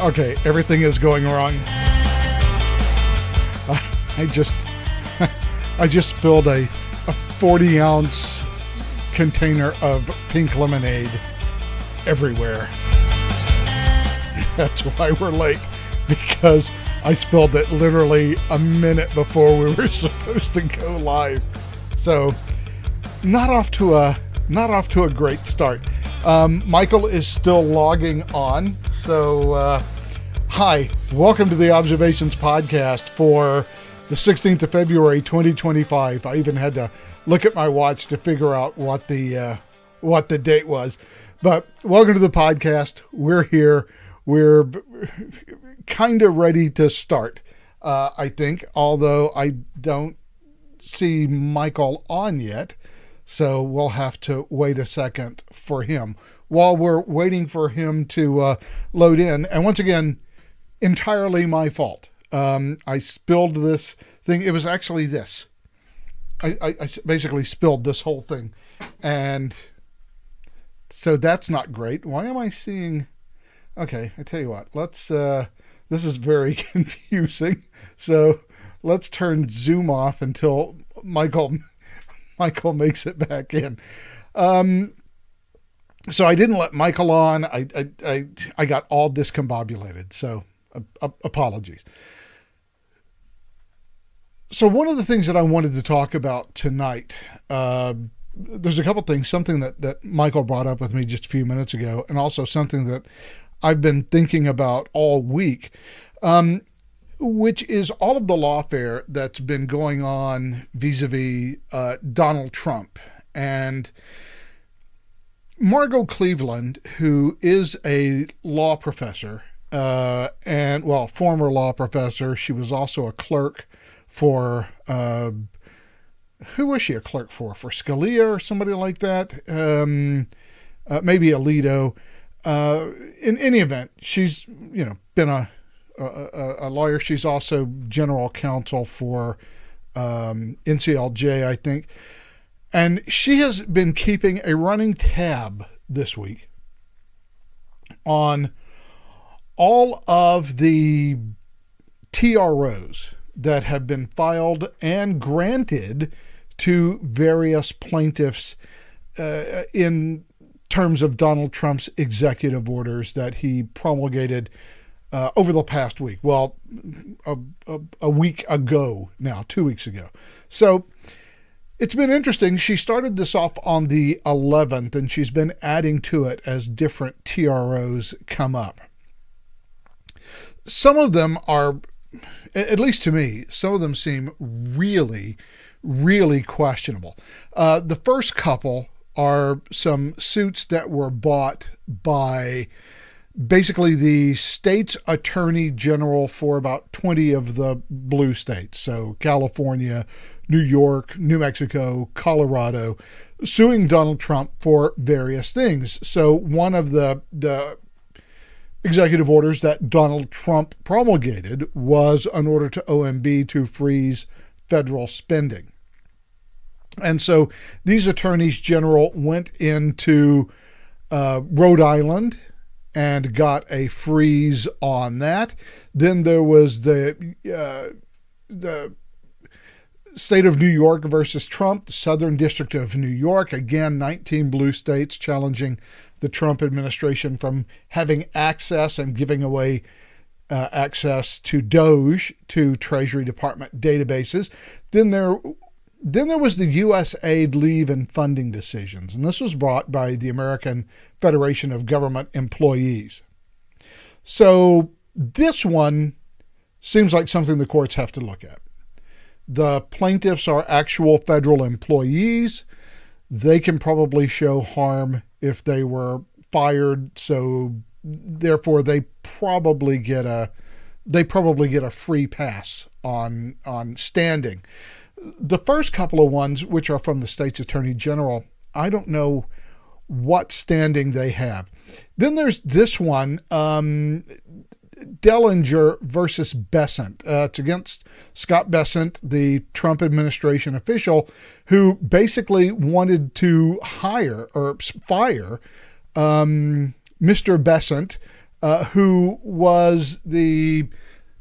Okay, everything is going wrong. I just spilled a 40-ounce container of pink lemonade everywhere. That's why we're late, because I spilled it literally a minute before we were supposed to go live. So, not off to a great start. Michael is still logging on. So, hi, welcome to the Observations Podcast for the 16th of February, 2025. I even had to look at my watch to figure out what the date was. But welcome to the podcast. We're here. We're kind of ready to start, I think, although I don't see Michael on yet. So we'll have to wait a second for him. While we're waiting for him to load in, and once again, entirely my fault. I spilled this thing. It was actually this. I basically spilled this whole thing. And so that's not great. Why am I seeing... Okay, I tell you what. Let's... this is very confusing. So let's turn Zoom off until Michael makes it back in. So I didn't let Michael on. I got all discombobulated. So apologies. So one of the things that I wanted to talk about tonight, there's a couple things, something that Michael brought up with me just a few minutes ago, and also something that I've been thinking about all week, which is all of the lawfare that's been going on vis-a-vis Donald Trump. And Margot Cleveland, who is a law professor, former law professor. She was also a clerk for, who was she a clerk for? For Scalia or somebody like that? Maybe Alito. In any event, she's, been a lawyer. She's also general counsel for NCLJ, I think. And she has been keeping a running tab this week on all of the TROs that have been filed and granted to various plaintiffs in terms of Donald Trump's executive orders that he promulgated over the past week. Well, a week ago now, 2 weeks ago. So it's been interesting. She started this off on the 11th, and she's been adding to it as different TROs come up. Some of them are, at least to me, some of them seem really, really questionable. The first couple are some suits that were bought by basically the state's attorney general for about 20 of the blue states. So California, New York, New Mexico, Colorado, suing Donald Trump for various things. So one of the executive orders that Donald Trump promulgated was an order to OMB to freeze federal spending. And so these attorneys general went into Rhode Island and got a freeze on that. Then there was the state of New York versus Trump, the Southern District of New York. Again, 19 blue states challenging the Trump administration from having access and giving away access to Doge to Treasury Department databases. Then there was the U.S. aid, leave, and funding decisions, and this was brought by the American Federation of Government Employees. So this one seems like something the courts have to look at. The plaintiffs are actual federal employees. They can probably show harm if they were fired, so therefore they probably get a free pass on standing. The first couple of ones, which are from the state's attorney general, I don't know what standing they have. Then there's this one, Dellinger versus Bessent. It's against Scott Bessent, the Trump administration official, who basically wanted to hire or fire Mr. Bessent who was the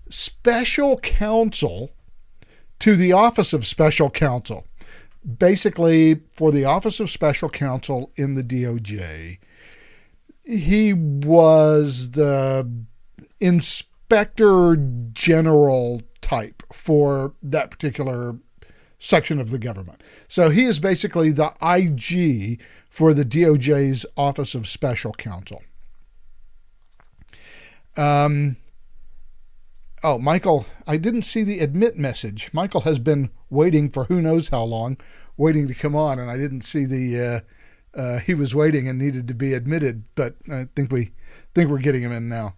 special counsel to the Office of Special Counsel. Basically, for the Office of Special Counsel in the DOJ, he was the inspector general type for that particular section of the government. So he is basically the IG for the DOJ's Office of Special Counsel. Oh, Michael, I didn't see the admit message. Michael has been waiting for who knows how long, waiting to come on, and I didn't see the he was waiting and needed to be admitted, but I think we're getting him in now.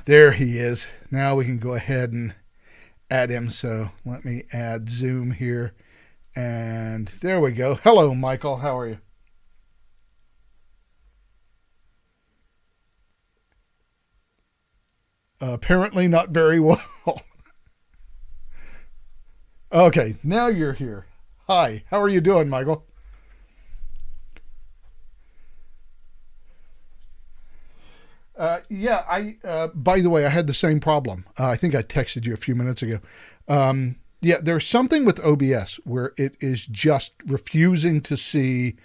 There he is. Now we can go ahead and add him. So let me add Zoom here, and there we go. Hello, Michael. How are you? Apparently not very well. Okay, now you're here. Hi, how are you doing, Michael? By the way, I had the same problem. I think I texted you a few minutes ago. Yeah, there's something with OBS where it is just refusing to see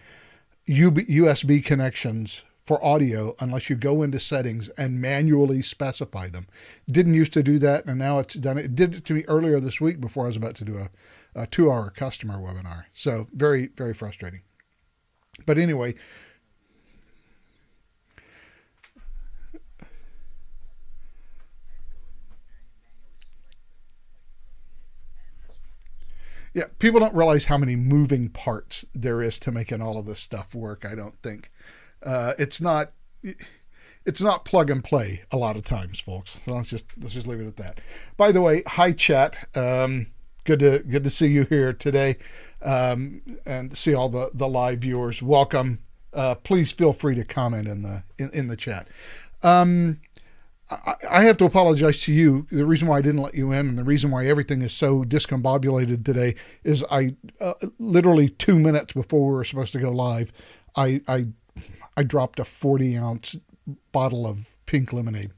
USB connections for audio unless you go into settings and manually specify them. Didn't used to do that, and now it's done it. It did it to me earlier this week before I was about to do a 2-hour customer webinar. So very, very frustrating. But anyway, yeah, people don't realize how many moving parts there is to making all of this stuff work, I don't think. It's not plug and play a lot of times, folks. So let's just leave it at that. By the way, hi chat. Good to see you here today, and see all the live viewers. Welcome. Please feel free to comment in the chat. I have to apologize to you. The reason why I didn't let you in, and the reason why everything is so discombobulated today, is I literally 2 minutes before we were supposed to go live, I dropped a 40-ounce bottle of pink lemonade.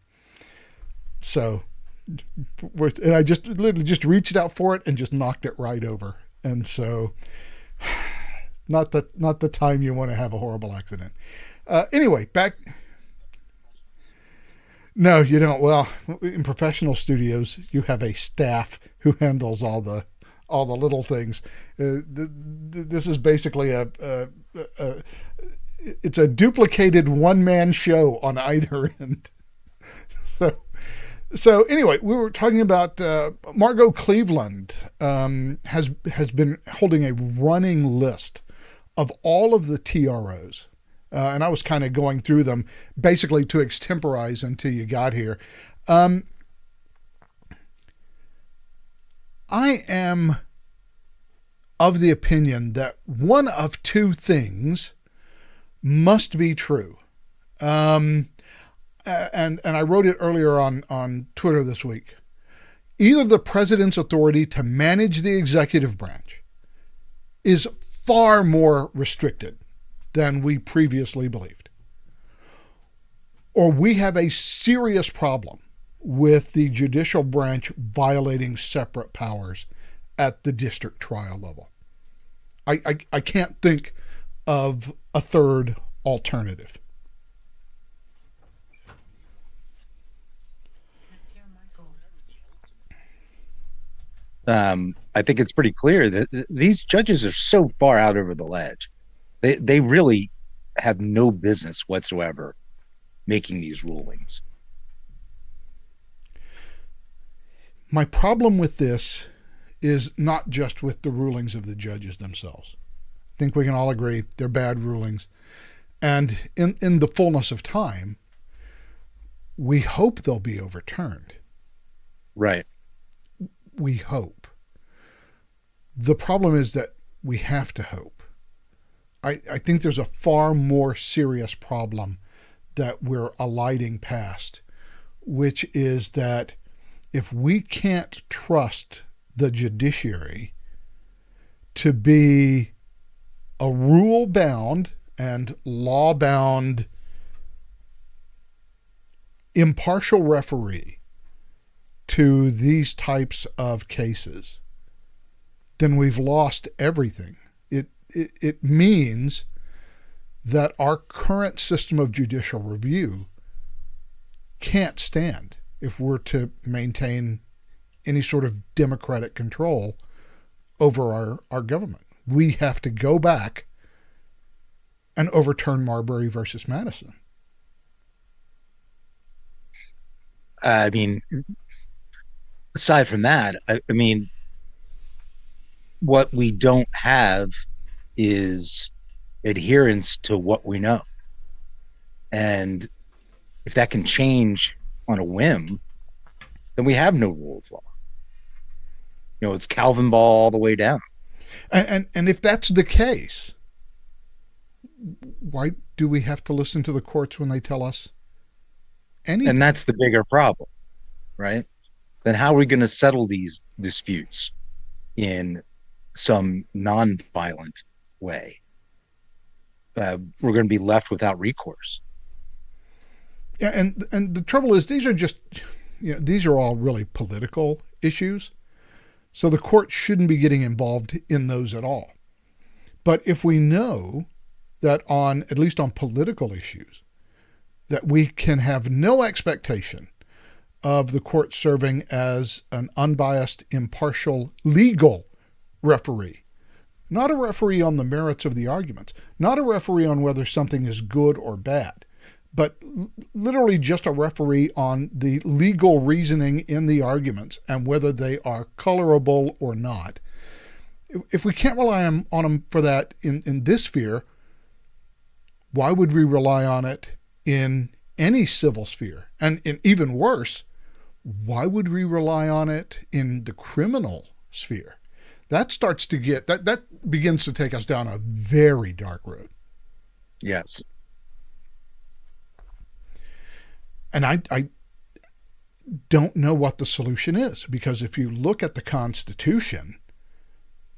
So, and I just literally just reached out for it and just knocked it right over. And so, not the time you want to have a horrible accident. Anyway, back. No, you don't. Well, in professional studios, you have a staff who handles all the little things. This is basically it's a duplicated one-man show on either end. So anyway, we were talking about Margot Cleveland has been holding a running list of all of the TROs. And I was kind of going through them basically to extemporize until you got here. I am of the opinion that one of two things must be true. And I wrote it earlier on Twitter this week. Either the president's authority to manage the executive branch is far more restricted than we previously believed, or we have a serious problem with the judicial branch violating separate powers at the district trial level. I can't think of a third alternative. I think it's pretty clear that these judges are so far out over the ledge. They really have no business whatsoever making these rulings. My problem with this is not just with the rulings of the judges themselves. I think we can all agree they're bad rulings. And in the fullness of time, we hope they'll be overturned. Right. We hope. The problem is that we have to hope. I think there's a far more serious problem that we're alighting past, which is that if we can't trust the judiciary to be a rule-bound and law-bound impartial referee to these types of cases, then we've lost everything. It means that our current system of judicial review can't stand if we're to maintain any sort of democratic control over our government. We have to go back and overturn Marbury versus Madison. I mean, aside from that, I mean, what we don't have is adherence to what we know. And if that can change on a whim, then we have no rule of law. It's Calvin ball all the way down. And if that's the case, why do we have to listen to the courts when they tell us anything? And that's the bigger problem, right? Then how are we going to settle these disputes in some non-violent way? We're going to be left without recourse. Yeah, and the trouble is, these are just, these are all really political issues. So the court shouldn't be getting involved in those at all. But if we know that at least on political issues, that we can have no expectation of the court serving as an unbiased, impartial, legal referee, not a referee on the merits of the arguments, not a referee on whether something is good or bad, but literally just a referee on the legal reasoning in the arguments and whether they are colorable or not. If we can't rely on them for that in this sphere, why would we rely on it in any civil sphere? And even worse, why would we rely on it in the criminal sphere? That starts to get, that begins to take us down a very dark road. Yes. And I don't know what the solution is, because if you look at the Constitution,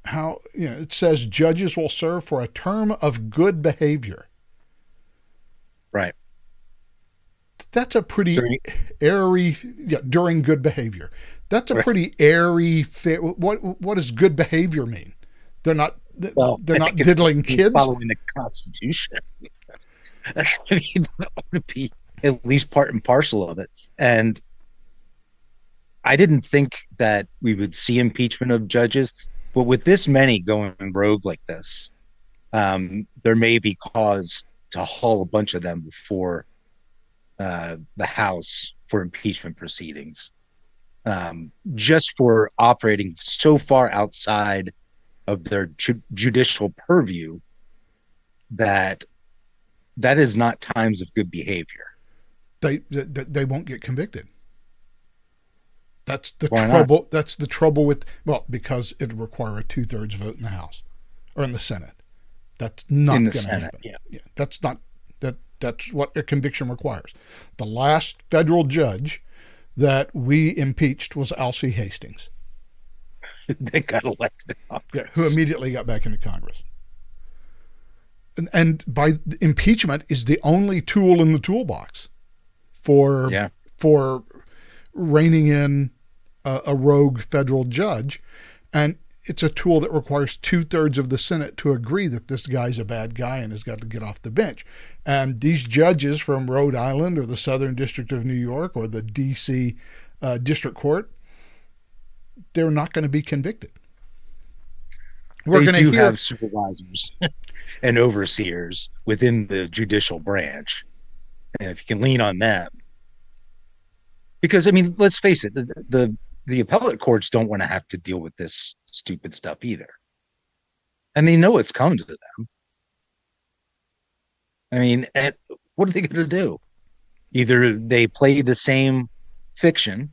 how it says judges will serve for a term of good behavior. Right. That's a pretty airy, during good behavior. That's a pretty airy. What does good behavior mean? They're not diddling kids. Following the Constitution. I mean, that would be at least part and parcel of it. And I didn't think that we would see impeachment of judges, but with this many going rogue like this, there may be cause to haul a bunch of them before the House for impeachment proceedings, just for operating so far outside of their judicial purview that is not times of good behavior. They won't get convicted. That's the Why trouble. not? That's the trouble with, because it would require a 2/3 vote in the House or in the Senate. That's not going to happen. Yeah, that's not that. That's what a conviction requires. The last federal judge that we impeached was Alcee Hastings. They got elected. Yeah, who immediately got back into Congress. And by impeachment is the only tool in the toolbox for reining in a rogue federal judge, and it's a tool that requires 2/3 of the Senate to agree that this guy's a bad guy and has got to get off the bench. And these judges from Rhode Island or the Southern District of New York or the D.C. District Court, they're not going to be convicted. They do have supervisors and overseers within the judicial branch, and if you can lean on them, because I mean, let's face it, the appellate courts don't want to have to deal with this stupid stuff either, and they know it's coming to them. I mean, what are they going to do? Either they play the same fiction,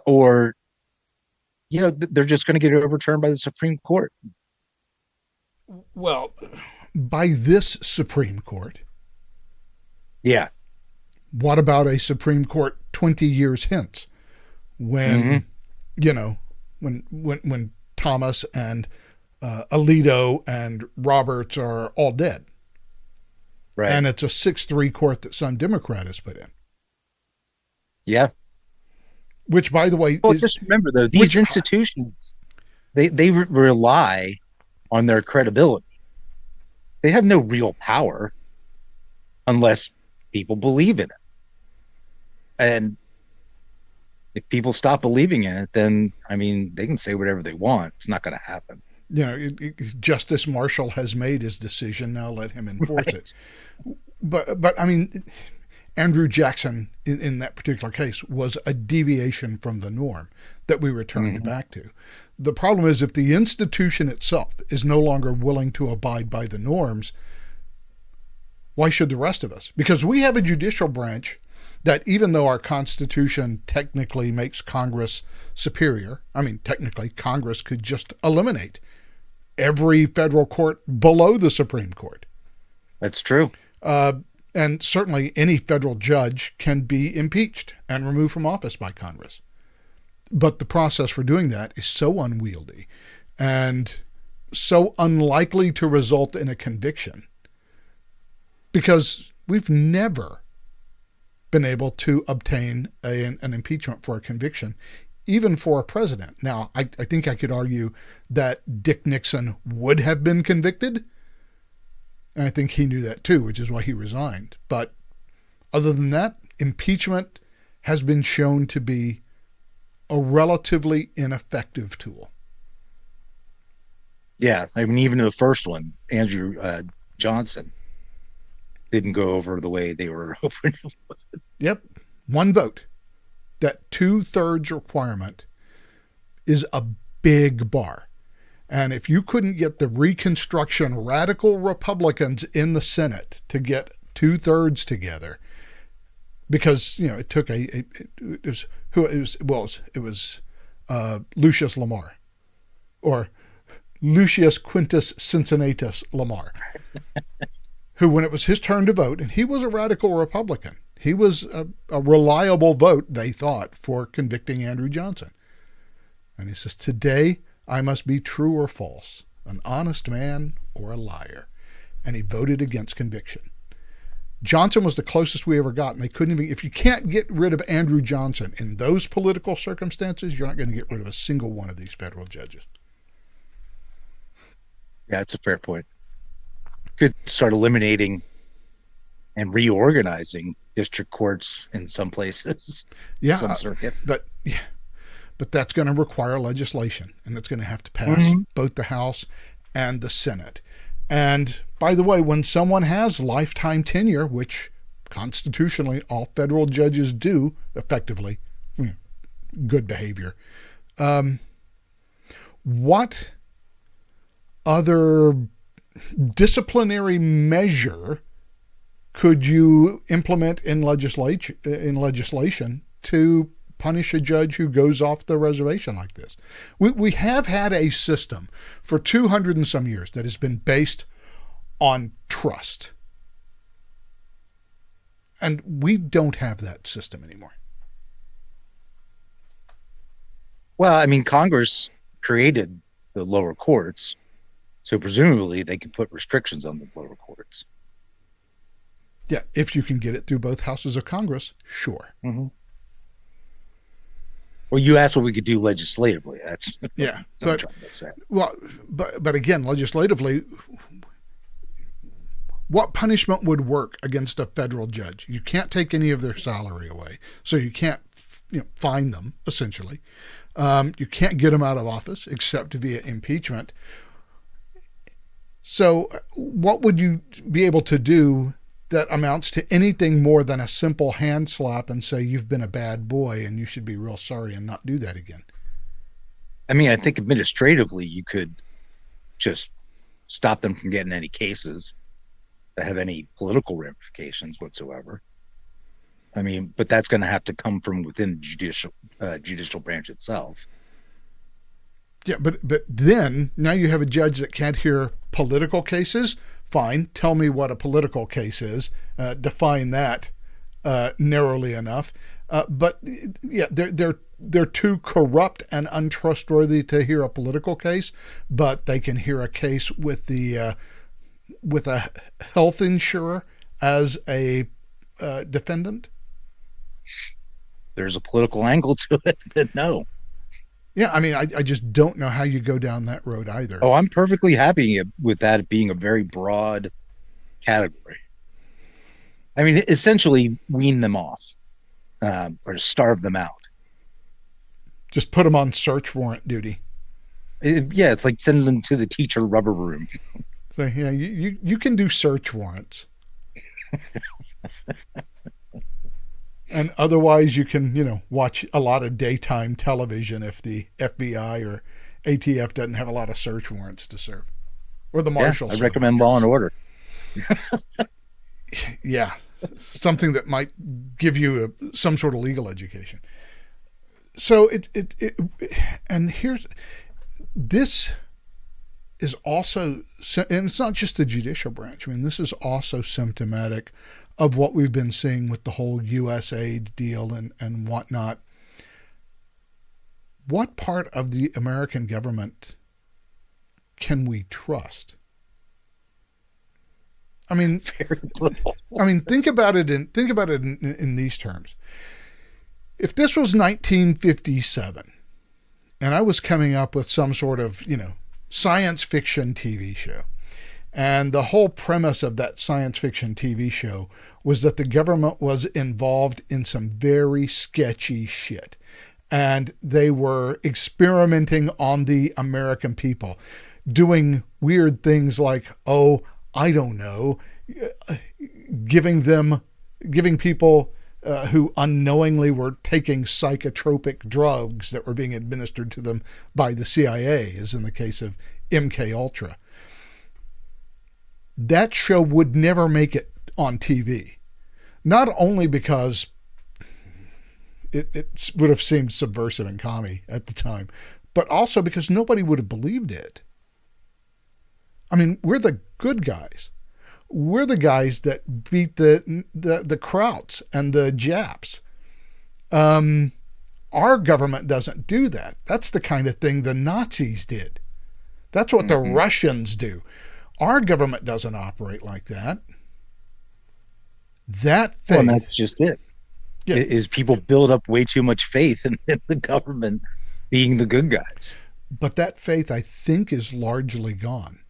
or they're just going to get overturned by the Supreme Court. Well, by this Supreme Court. Yeah. What about a Supreme Court 20 years hence, when when Thomas and Alito and Roberts are all dead, right? And it's a 6-3 court that some Democrat has put in. Yeah. which, by the way, Well, just remember though, these which institutions rely on their credibility. They have no real power unless people believe in it. And if people stop believing in it, then I mean, they can say whatever they want. It's not going to happen. Justice Marshall has made his decision. Now let him enforce it. Right. But I mean, Andrew Jackson in that particular case was a deviation from the norm that we returned back to. The problem is if the institution itself is no longer willing to abide by the norms, why should the rest of us? Because we have a judicial branch that, even though our Constitution technically makes Congress superior, I mean, technically, Congress could just eliminate every federal court below the Supreme Court. That's true. And certainly any federal judge can be impeached and removed from office by Congress. But the process for doing that is so unwieldy and so unlikely to result in a conviction, because we've never been able to obtain an impeachment for a conviction, even for a president. Now, I think I could argue that Dick Nixon would have been convicted, and I think he knew that too, which is why he resigned. But other than that, impeachment has been shown to be a relatively ineffective tool. Yeah, I mean, even the first one, Andrew Johnson, didn't go over the way they were hoping. Yep, one vote. That 2/3 requirement is a big bar. And if you couldn't get the Reconstruction radical Republicans in the Senate to get 2/3 together, because it took Lucius Lamar, or Lucius Quintus Cincinnatus Lamar, who, when it was his turn to vote, and he was a radical Republican, he was a reliable vote, they thought, for convicting Andrew Johnson. And he says, today I must be true or false, an honest man or a liar. And he voted against conviction. Johnson was the closest we ever got, and they couldn't even, if you can't get rid of Andrew Johnson in those political circumstances, you're not going to get rid of a single one of these federal judges. Yeah, that's a fair point. Could start eliminating and reorganizing district courts in some places, some circuits. But that's going to require legislation, and it's going to have to pass both the House and the Senate. And by the way, when someone has lifetime tenure, which constitutionally all federal judges do effectively, good behavior, what other disciplinary measure could you implement in legislation to punish a judge who goes off the reservation like this? We have had a system for 200 and some years that has been based on trust. And we don't have that system anymore. Well, I mean, Congress created the lower courts, so presumably they could put restrictions on the lower courts. Yeah, if you can get it through both houses of Congress, sure. Well, you asked what we could do legislatively. That's yeah, what I'm trying to say. Well, but again, legislatively, what punishment would work against a federal judge? You can't take any of their salary away, so you can't fine them, essentially. You can't get them out of office except via impeachment. So what would you be able to do that amounts to anything more than a simple hand slap and say, you've been a bad boy and you should be real sorry and not do that again? I mean, I think administratively you could just stop them from getting any cases that have any political ramifications whatsoever. I mean, but that's going to have to come from within the judicial branch itself. Yeah, but then now you have a judge that can't hear political cases. Fine, tell me what a political case is. Define that narrowly enough. But yeah, they're too corrupt and untrustworthy to hear a political case, but they can hear a case with a health insurer as a defendant. there's a political angle to it, then no. Yeah, I mean, I just don't know how you go down that road either. Oh, I'm perfectly happy with that being a very broad category. I mean, essentially wean them off, or starve them out. Just put them on search warrant duty. Yeah, it's like sending them to the teacher rubber room. So yeah, you can do search warrants. And otherwise, you can, watch a lot of daytime television if the FBI or ATF doesn't have a lot of search warrants to serve, or the Marshal I Service. recommend Law and Order. Yeah, something that might give you some sort of legal education. So and this is also, and it's not just the judicial branch. I mean, this is also symptomatic of what we've been seeing with the whole USAID deal and whatnot. What part of the American government can we trust? I mean, Very little. think about it in these terms. If this was 1957 and I was coming up with some sort of, science fiction TV show, and the whole premise of that science fiction TV show was that the government was involved in some very sketchy shit, and they were experimenting on the American people, doing weird things like, oh, I don't know, giving people who unknowingly were taking psychotropic drugs that were being administered to them by the CIA, as in the case of MK Ultra. That show would never make it on TV. Not only because it would have seemed subversive and commie at the time, but also because nobody would have believed it. I mean, we're the good guys. We're the guys that beat the Krauts and the Japs. Our government doesn't do that. That's the kind of thing the Nazis did. That's what the Russians do. Our government doesn't operate like that. That faith. Well, and that's just it. Yeah. Is people build up way too much faith in the government being the good guys. But that faith, I think, is largely gone.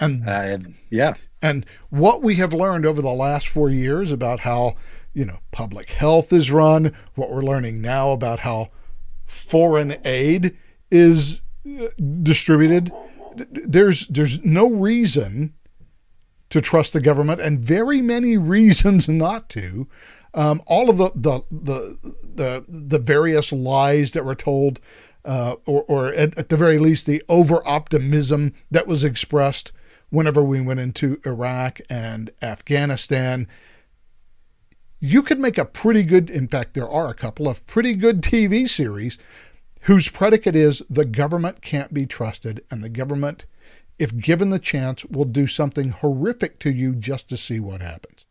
And yeah. And what we have learned over the last 4 years about how, public health is run, what we're learning now about how foreign aid is distributed, there's no reason to trust the government, and very many reasons not to. All of the various lies that were told, or at the very least the over optimism that was expressed whenever we went into Iraq and Afghanistan. You could make a pretty good, in fact, there are a couple of pretty good TV series whose predicate is the government can't be trusted, and the government, if given the chance, will do something horrific to you just to see what happens.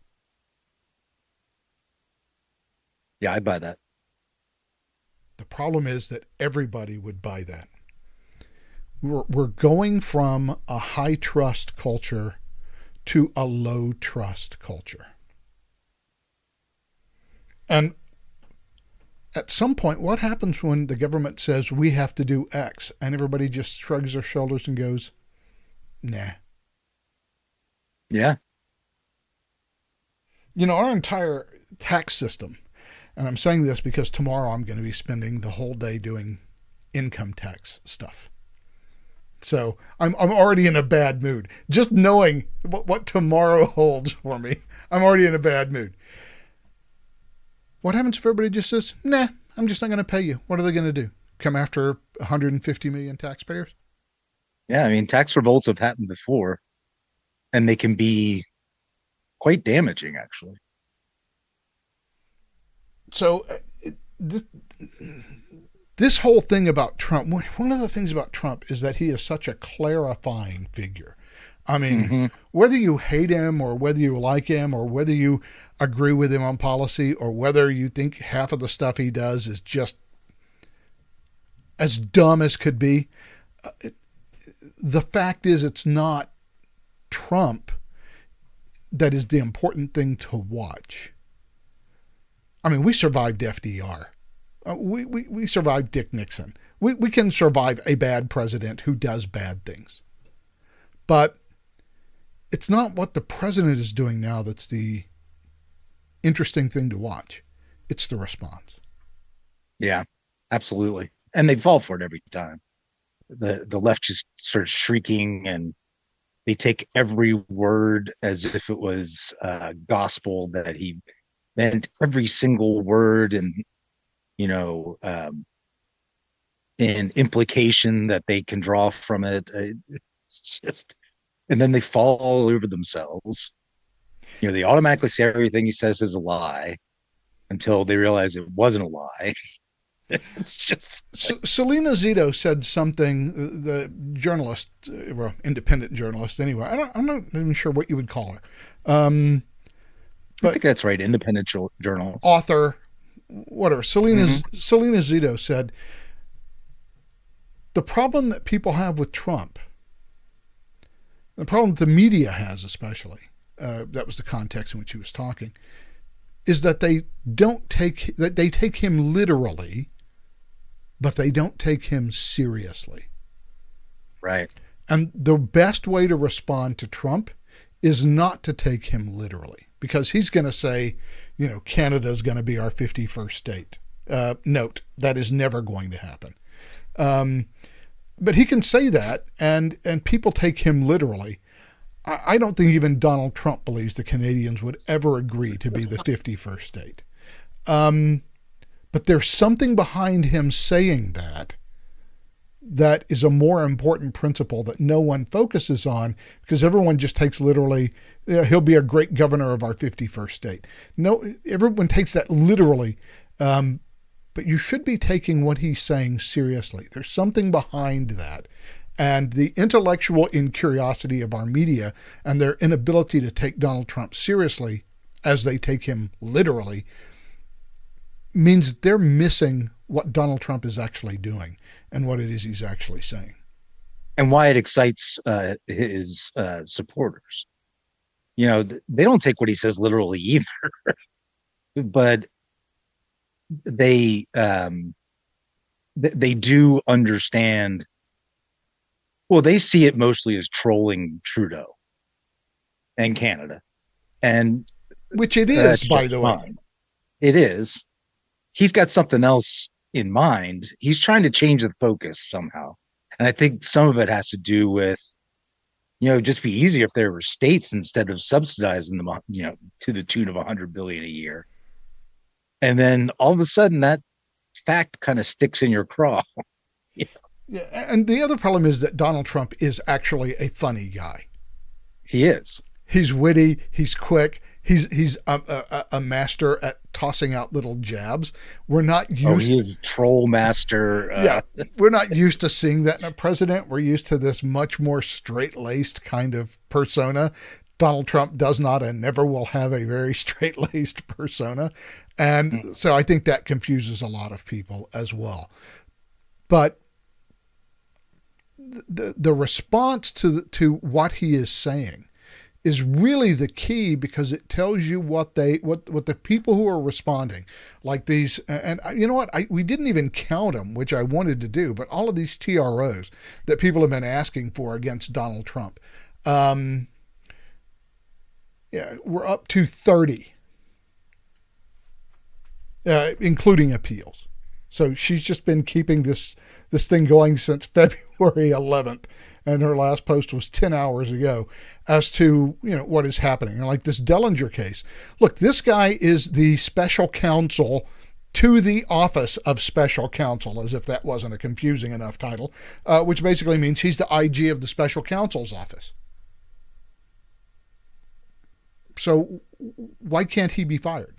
Yeah, I buy that. The problem is that everybody would buy that. We're going from a high trust culture to a low trust culture. And at some point, what happens when the government says we have to do X and everybody just shrugs their shoulders and goes, nah. Yeah. Our entire tax system, and I'm saying this because tomorrow I'm going to be spending the whole day doing income tax stuff. So I'm already in a bad mood. Just knowing what tomorrow holds for me, I'm already in a bad mood. What happens if everybody just says, nah, I'm just not going to pay you? What are they going to do? Come after 150 million taxpayers? Yeah, I mean, tax revolts have happened before, and they can be quite damaging, actually. So this whole thing about Trump, one of the things about Trump is that he is such a clarifying figure. I mean, whether you hate him or whether you like him or whether you agree with him on policy or whether you think half of the stuff he does is just as dumb as could be, the fact is it's not Trump that is the important thing to watch. I mean, we survived FDR. We survived Dick Nixon. We can survive a bad president who does bad things. But it's not what the president is doing now that's the interesting thing to watch. It's the response. Yeah, absolutely. And they fall for it every time. The left just starts shrieking, and they take every word as if it was gospel, that he meant every single word, and you know, an implication that they can draw from it. It's just, and then they fall all over themselves. You know, they automatically say everything he says is a lie until they realize it wasn't a lie. It's just Selena Zito said something. The journalist, well, independent journalist anyway. I'm not even sure what you would call her. I think that's right. Independent journal, author, whatever. Selena Zito said the problem that people have with Trump, the problem that the media has, especially, that was the context in which he was talking, is that they take him literally, but they don't take him seriously. Right. And the best way to respond to Trump is not to take him literally, because he's going to say, you know, Canada is going to be our 51st state. Note, that is never going to happen. But he can say that, and people take him literally. I don't think even Donald Trump believes the Canadians would ever agree to be the 51st state. But there's something behind him saying that is a more important principle that no one focuses on, because everyone just takes literally, he'll be a great governor of our 51st state. No, everyone takes that literally. But you should be taking what he's saying seriously. There's something behind that. And the intellectual incuriosity of our media and their inability to take Donald Trump seriously as they take him literally means that they're missing what Donald Trump is actually doing and what it is he's actually saying. And why it excites his supporters. You know, they don't take what he says literally either, but they do understand. Well, they see it mostly as trolling Trudeau and Canada, and which it is, by the way. Fine. It is. He's got something else in mind. He's trying to change the focus somehow, and I think some of it has to do with, you know, just be easier if there were states instead of subsidizing them, you know, to the tune of $100 billion a year, and then all of a sudden that fact kind of sticks in your craw. Yeah, and the other problem is that Donald Trump is actually a funny guy. He is. He's witty. He's quick. He's a master at tossing out little jabs. We're not used. Oh, he is troll master. Yeah, we're not used to seeing that in a president. We're used to this much more straight-laced kind of persona. Donald Trump does not and never will have a very straight-laced persona, and so I think that confuses a lot of people as well. But the response to what he is saying is really the key, because it tells you what the people who are responding, like these, and you know what, we didn't even count them, which I wanted to do, but all of these TROs that people have been asking for against Donald Trump, we're up to 30, including appeals. So she's just been keeping this thing going since February 11th, and her last post was 10 hours ago, as to, you know, what is happening. Like this Dellinger case. Look, this guy is the special counsel to the Office of Special Counsel, as if that wasn't a confusing enough title, which basically means he's the IG of the Special Counsel's office. So why can't he be fired?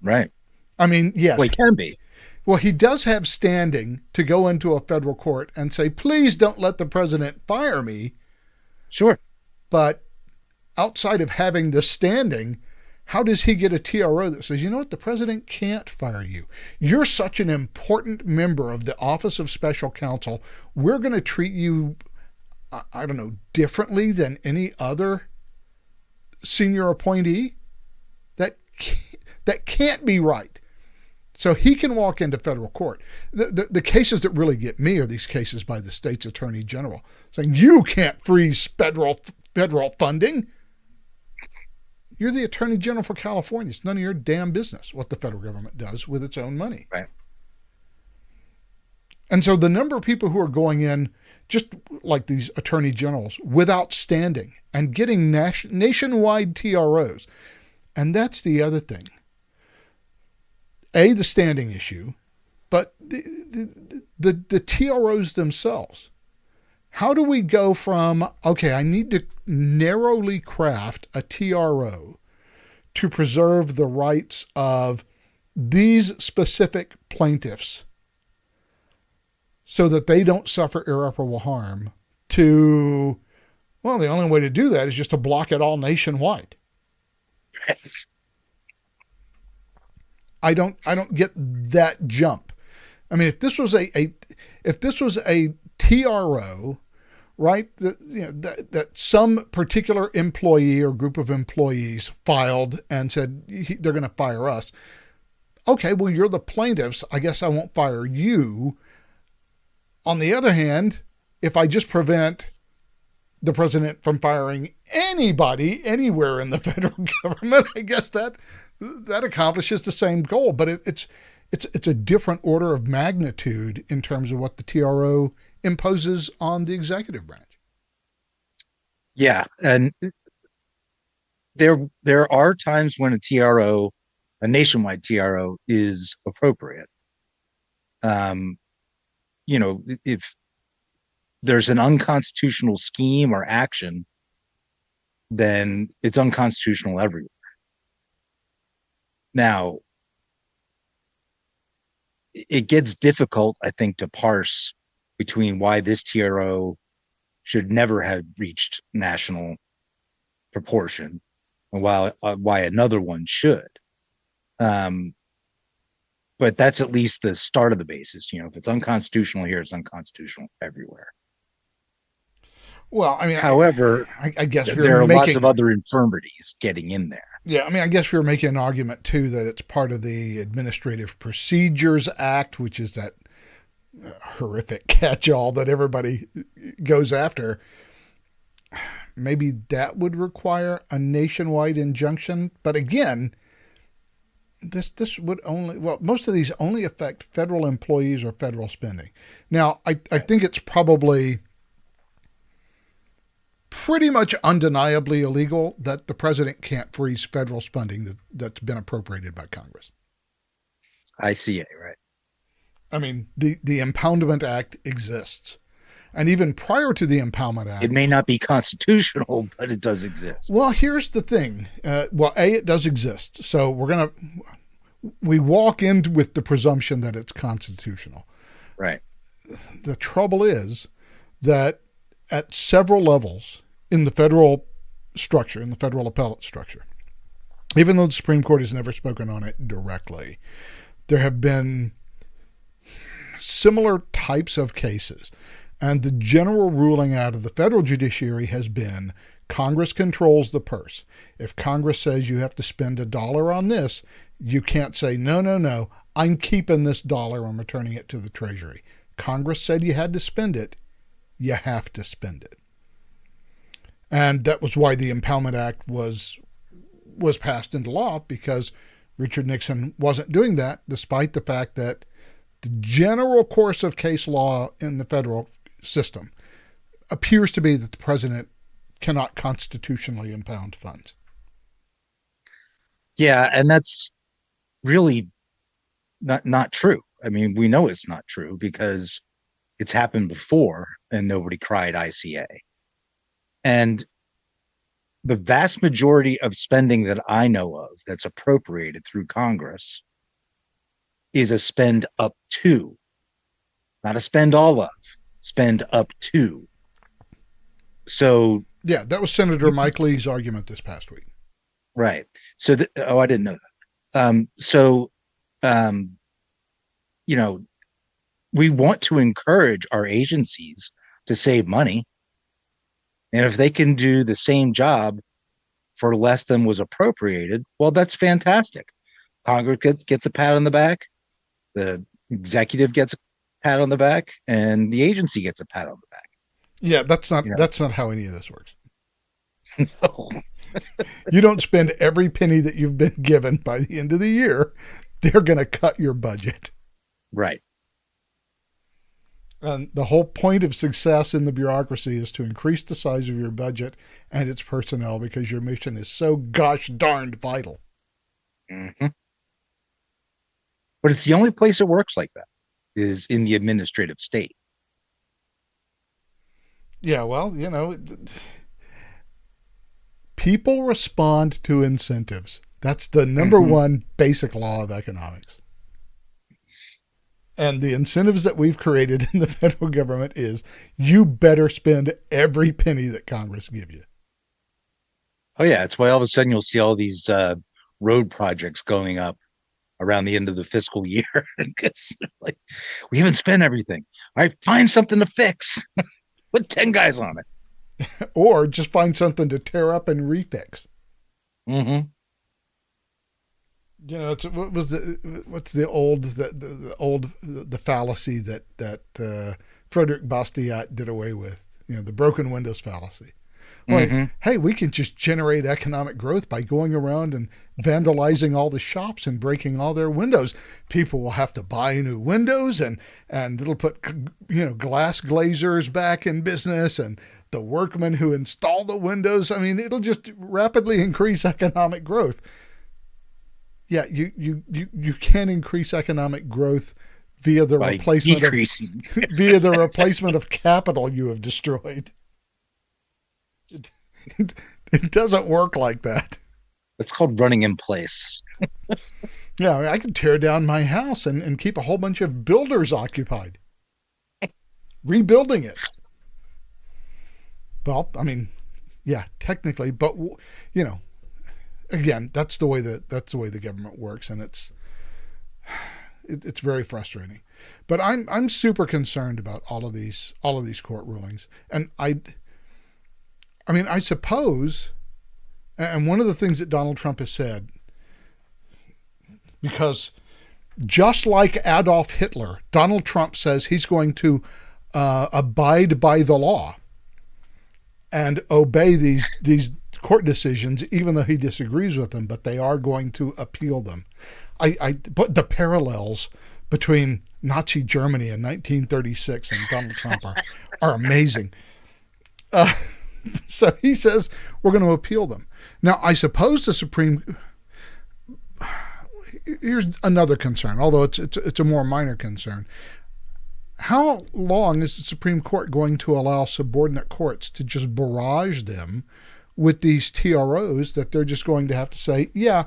Right. I mean, yes. Well, he can be. Well, he does have standing to go into a federal court and say, please don't let the president fire me. Sure. But outside of having the standing, how does he get a TRO that says, you know what, the president can't fire you? You're such an important member of the Office of Special Counsel. We're going to treat you, I don't know, differently than any other senior appointee? That can't be right. So he can walk into federal court. The cases that really get me are these cases by the state's attorney general saying, you can't freeze federal funding. You're the attorney general for California. It's none of your damn business what the federal government does with its own money. Right. And so the number of people who are going in, just like these attorney generals, without standing and getting nationwide TROs. And that's the other thing. The standing issue, but the TROs themselves. How do we go from, okay, I need to narrowly craft a TRO to preserve the rights of these specific plaintiffs so that they don't suffer irreparable harm, to, well, the only way to do that is just to block it all nationwide. I don't get that jump. I mean, if this was a TRO, right, that some particular employee or group of employees filed and said they're going to fire us. Okay, well, you're the plaintiffs. I guess I won't fire you. On the other hand, if I just prevent the president from firing anybody anywhere in the federal government, I guess that accomplishes the same goal. But it's a different order of magnitude in terms of what the TRO imposes on the executive branch. Yeah, and there are times when a nationwide TRO, is appropriate. If there's an unconstitutional scheme or action, then it's unconstitutional everywhere. Now, it gets difficult, I think, to parse between why this TRO should never have reached national proportion and why another one should. But that's at least the start of the basis. If it's unconstitutional here, it's unconstitutional everywhere. Well, I mean, however, I guess there are lots of other infirmities getting in there. Yeah, I mean, I guess we were making an argument too that it's part of the Administrative Procedures Act, which is that horrific catch-all that everybody goes after. Maybe that would require a nationwide injunction, but again, this would most of these only affect federal employees or federal spending. Now, I think it's probably pretty much undeniably illegal that the president can't freeze federal spending that's been appropriated by Congress. ICA, right? I mean, the Impoundment Act exists. And even prior to the Impoundment Act... It may not be constitutional, but it does exist. Well, here's the thing. It does exist. So we walk in with the presumption that it's constitutional. Right. The trouble is that at several levels in the federal structure, in the federal appellate structure, even though the Supreme Court has never spoken on it directly, there have been similar types of cases. And the general ruling out of the federal judiciary has been Congress controls the purse. If Congress says you have to spend $1 on this, you can't say, no, I'm keeping this dollar, I'm returning it to the Treasury. Congress said you had to spend it, you have to spend it. And that was why the Impoundment Act was passed into law, because Richard Nixon wasn't doing that, despite the fact that the general course of case law in the federal system appears to be that the president cannot constitutionally impound funds. Yeah, and that's really not true. I mean, we know it's not true because it's happened before and nobody cried ICA. And the vast majority of spending that I know of that's appropriated through Congress is a spend up to, not a spend all of, spend up to. So yeah, that was Senator Mike Lee's argument this past week. Right. So I didn't know that. We want to encourage our agencies to save money. And if they can do the same job for less than was appropriated, well, that's fantastic. Congress gets a pat on the back. The executive gets a pat on the back, and the agency gets a pat on the back. Yeah, that's not You that's not how any of this works. know, You don't spend every penny that you've been given by the end of the year. They're going to cut your budget. right? And the whole point of success in the bureaucracy is to increase the size of your budget and its personnel because your mission is so gosh darned vital. Mm-hmm. But it's the only place it works like that is in the administrative state. Yeah, well, people respond to incentives. That's the number Mm-hmm. one basic law of economics. And the incentives that we've created in the federal government is you better spend every penny that Congress gives you. Oh yeah, it's why all of a sudden you'll see all these road projects going up around the end of the fiscal year because like we haven't spent everything. All right, find something to fix. Put 10 guys on it. Or just find something to tear up and refix. Mm-hmm. What's the fallacy that Frederick Bastiat did away with? The broken windows fallacy. Right. Mm-hmm. Hey, we can just generate economic growth by going around and vandalizing all the shops and breaking all their windows. People will have to buy new windows and it'll put, glass glazers back in business and the workmen who install the windows. I mean, it'll just rapidly increase economic growth. Yeah, you can increase economic growth via the By replacement decreasing. via the replacement of capital you have destroyed. It doesn't work like that. It's called running in place. Yeah, I could tear down my house and keep a whole bunch of builders occupied, rebuilding it. Well, I mean, yeah, technically, but again, that's the way the government works, and it's very frustrating. But I'm super concerned about all of these court rulings, and I mean, I suppose, and one of the things that Donald Trump has said, because just like Adolf Hitler, Donald Trump says he's going to abide by the law and obey these court decisions, even though he disagrees with them, but they are going to appeal them. But the parallels between Nazi Germany in 1936 and Donald Trump are amazing. So he says we're going to appeal them. Now, I suppose here's another concern, although it's a more minor concern. How long is the Supreme Court going to allow subordinate courts to just barrage them with these TROs that they're just going to have to say, yeah,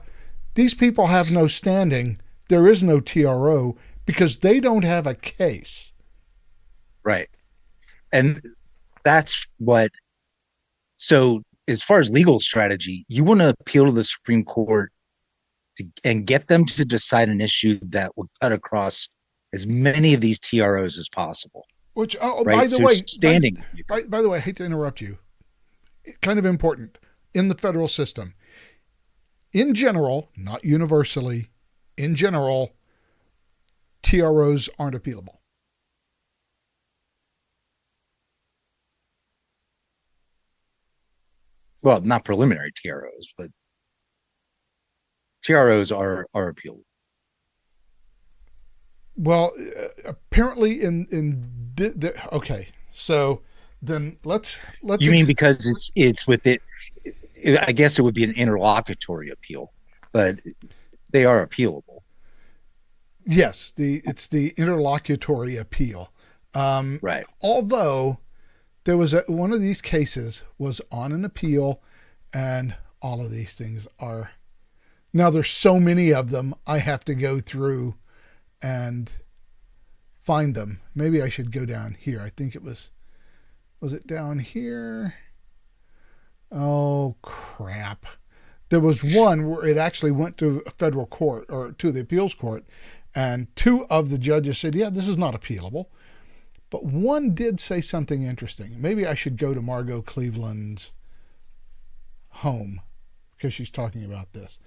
these people have no standing. There is no TRO because they don't have a case. Right. And that's what, so as far as legal strategy, you want to appeal to the Supreme Court and get them to decide an issue that would cut across as many of these TROs as possible. Which, right? by the way, standing. By the way, I hate to interrupt you. Kind of important in the federal system. In general, not universally, in general, TROs aren't appealable. Well, not preliminary TROs, but TROs are appealable. Well, apparently okay. So then let's. You mean because it's with it? I guess it would be an interlocutory appeal, but they are appealable. Yes, it's the interlocutory appeal. Right. Although there was one of these cases was on an appeal, and all of these things are now. There's so many of them. I have to go through and find them. Maybe I should go down here. I think it was it down here? Oh, crap. There was one where it actually went to a federal court or to the appeals court, and two of the judges said, yeah, this is not appealable. But one did say something interesting. Maybe I should go to Margot Cleveland's home because she's talking about this.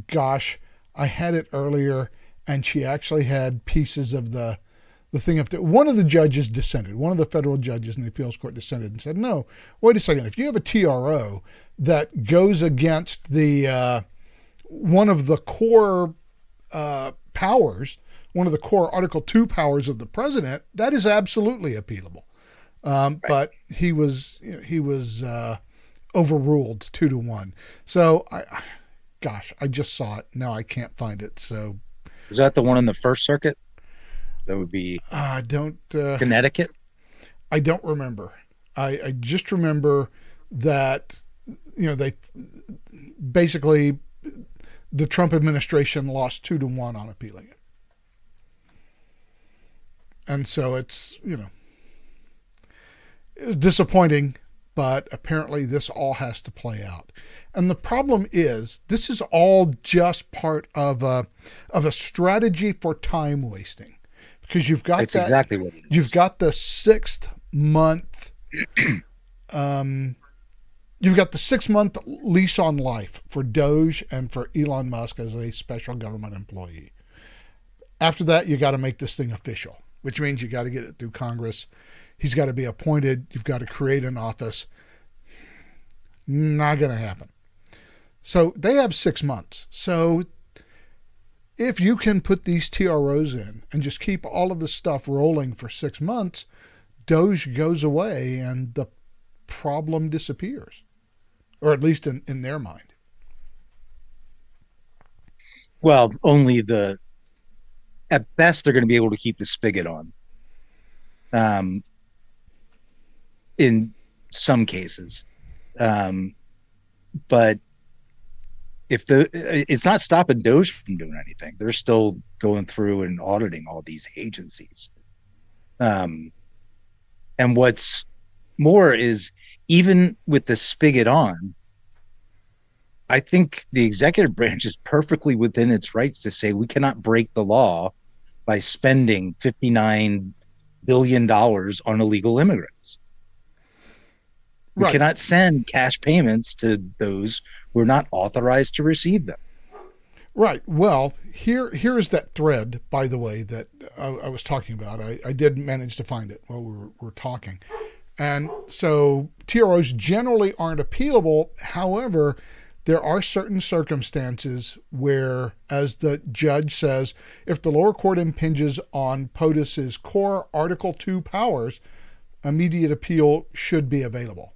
gosh, I had it earlier, and she actually had pieces of the thing up there. One of the judges dissented. One of the federal judges in the appeals court dissented and said, no, wait a second. If you have a TRO that goes against the one of the core powers, one of the core Article 2 powers of the president, that is absolutely appealable. Right. But he was overruled 2-1. So I just saw it. Now I can't find it. So is that the one in the First Circuit? That would be Connecticut. I don't remember. I just remember that they basically the Trump administration lost 2-1 on appealing it, and so it was disappointing. But apparently, this all has to play out, and the problem is this is all just part of a strategy for time wasting. Because you've got exactly what it is. You've got the 6th month, you've got the 6-month lease on life for Doge and for Elon Musk as a special government employee. After that, you got to make this thing official, which means you got to get it through Congress. He's got to be appointed. You've got to create an office. Not going to happen. So they have 6 months. So if you can put these TROs in and just keep all of the stuff rolling for 6 months, Doge goes away and the problem disappears, or at least in their mind. Well, at best, they're going to be able to keep the spigot on. In some cases. But it's not stopping Doge from doing anything. They're still going through and auditing all these agencies. And what's more is, even with the spigot on, I think the executive branch is perfectly within its rights to say we cannot break the law by spending $59 billion on illegal immigrants. We Right. cannot send cash payments to those who are not authorized to receive them. Right. Well, here is that thread, by the way, that I was talking about. I did manage to find it while we were talking. And so TROs generally aren't appealable. However, there are certain circumstances where, as the judge says, if the lower court impinges on POTUS's core Article 2 powers, immediate appeal should be available.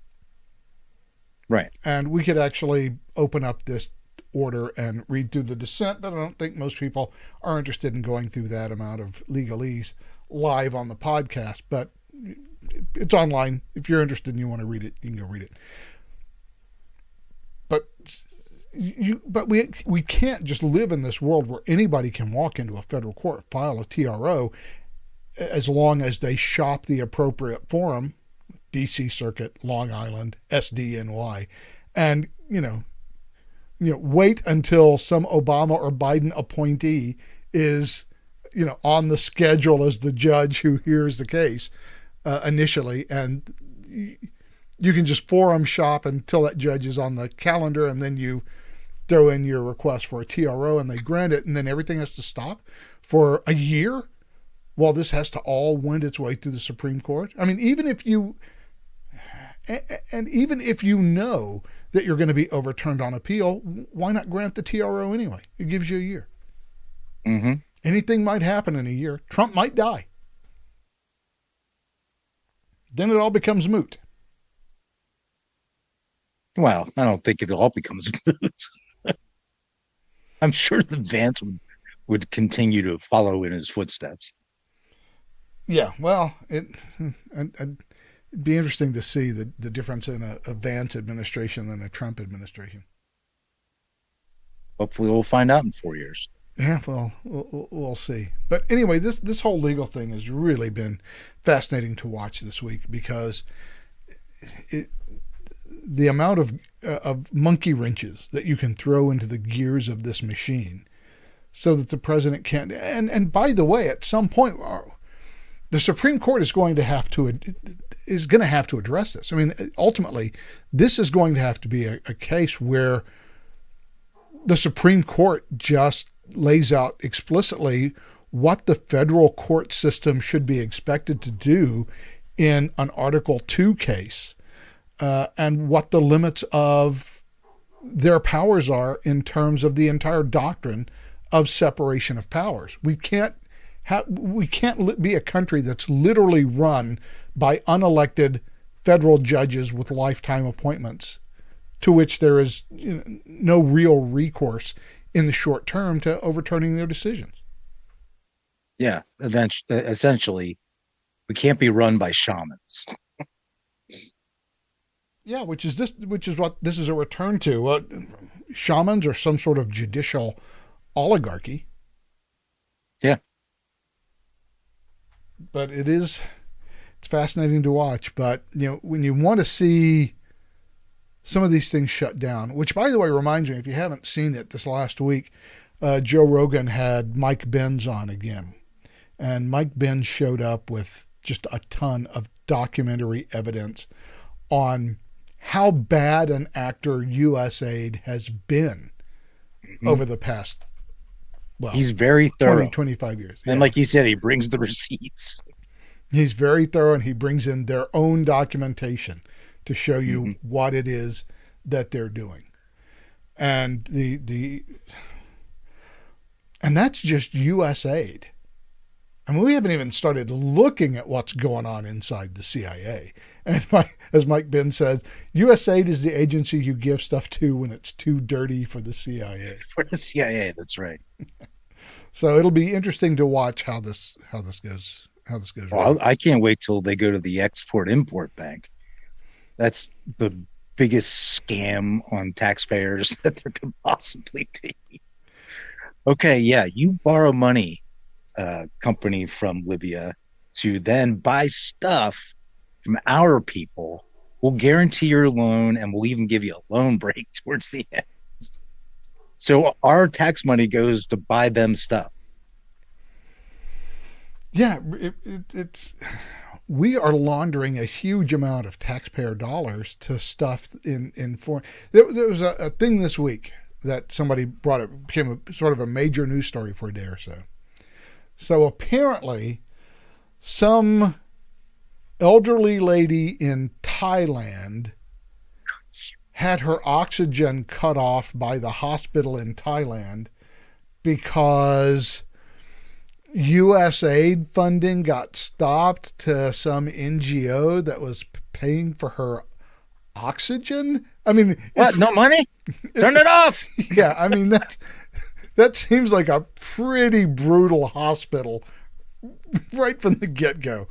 Right. And we could actually open up this order and read through the dissent, but I don't think most people are interested in going through that amount of legalese live on the podcast. But it's online. If you're interested and you want to read it, you can go read it. But we can't just live in this world where anybody can walk into a federal court, file a TRO, as long as they shop the appropriate forum, DC Circuit, Long Island, SDNY, and wait until some Obama or Biden appointee is on the schedule as the judge who hears the case initially, and you can just forum shop until that judge is on the calendar, and then you throw in your request for a TRO and they grant it, and then everything has to stop for a year while this has to all wend its way through the Supreme Court. I mean, even if you know that you're going to be overturned on appeal, why not grant the TRO anyway? It gives you a year. Mm-hmm. Anything might happen in a year. Trump might die. Then it all becomes moot. Well, I don't think it all becomes moot. I'm sure the Vance would continue to follow in his footsteps. Yeah, well, it'd be interesting to see the difference in a Vance administration than a Trump administration. Hopefully we'll find out in 4 years. Yeah, well, we'll see. But anyway, this whole legal thing has really been fascinating to watch this week, because the amount of monkey wrenches that you can throw into the gears of this machine so that the president can't. And by the way, at some point, the Supreme Court is going to have to address this. I mean, ultimately, this is going to have to be a case where the Supreme Court just lays out explicitly what the federal court system should be expected to do in an Article 2 case, and what the limits of their powers are in terms of the entire doctrine of separation of powers. We can't be a country that's literally run by unelected federal judges with lifetime appointments, to which there is no real recourse in the short term to overturning their decisions. Yeah, essentially, we can't be run by shamans. Yeah, which is what this is a return to. Shamans are some sort of judicial oligarchy. Yeah. But it's fascinating to watch. But, when you want to see some of these things shut down, which, by the way, reminds me, if you haven't seen it this last week, Joe Rogan had Mike Benz on again. And Mike Benz showed up with just a ton of documentary evidence on how bad an actor USAID has been over the past, he's very thorough. 25 years. And like you said, he brings the receipts. He's very thorough, and he brings in their own documentation to show you what it is that they're doing. And and that's just USAID. I mean, we haven't even started looking at what's going on inside the CIA. And as Mike Benz says, USAID is the agency you give stuff to when it's too dirty for the CIA. For the CIA, that's right. So it'll be interesting to watch how this goes. Well, I can't wait till they go to the Export-Import Bank. That's the biggest scam on taxpayers that there could possibly be. Okay, yeah, you borrow money, company from Libya, to then buy stuff from our people. We'll guarantee your loan, and we'll even give you a loan break towards the end. So our tax money goes to buy them stuff. Yeah, it's we are laundering a huge amount of taxpayer dollars to stuff in foreign. There was a thing this week that somebody brought up, became sort of a major news story for a day or so. So apparently, some elderly lady in Thailand had her oxygen cut off by the hospital in Thailand because USAID funding got stopped to some NGO that was paying for her oxygen. I mean, what? No money? Turn it off. Yeah, I mean that seems like a pretty brutal hospital right from the get-go.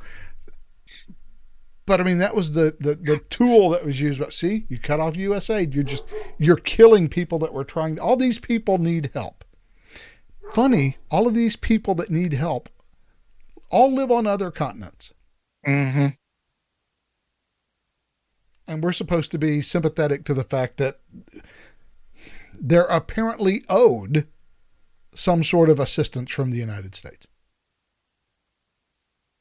But I mean, that was the tool that was used. But see, you cut off USAID, you're killing people that were trying. All these people need help. Funny, all of these people that need help all live on other continents. Mm-hmm. And we're supposed to be sympathetic to the fact that they're apparently owed some sort of assistance from the United States.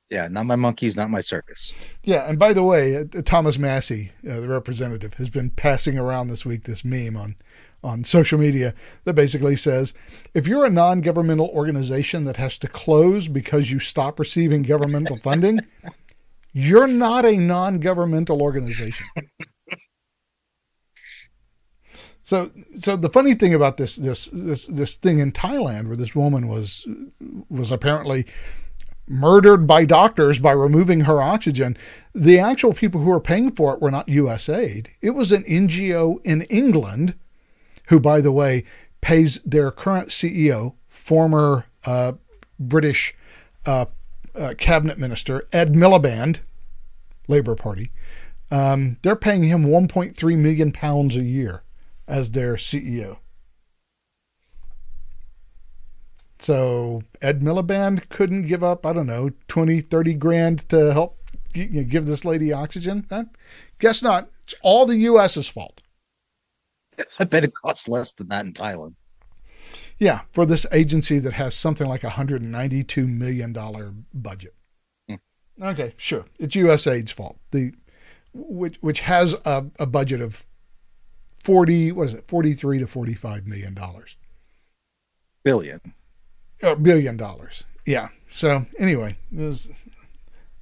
Yeah, not my monkeys, not my circus. Yeah, and by the way, Thomas Massey, the representative, has been passing around this week this meme on social media that basically says, if you're a non-governmental organization that has to close because you stop receiving governmental funding, you're not a non-governmental organization. So the funny thing about this thing in Thailand, where this woman was apparently murdered by doctors by removing her oxygen, the actual people who were paying for it were not USAID. It was an NGO in England, who, by the way, pays their current CEO, former British cabinet minister, Ed Miliband, Labour Party. They're paying him £1.3 million a year as their CEO. So Ed Miliband couldn't give up, I don't know, 20, 30 grand to help give this lady oxygen? Huh? Guess not. It's all the U.S.'s fault. I bet it costs less than that in Thailand. Yeah, for this agency that has something like $192 million budget. Okay, sure. It's USAID's fault. Which has a budget of what is it, 43 to 45 million dollars. Billion. Billion dollars. Yeah. So anyway,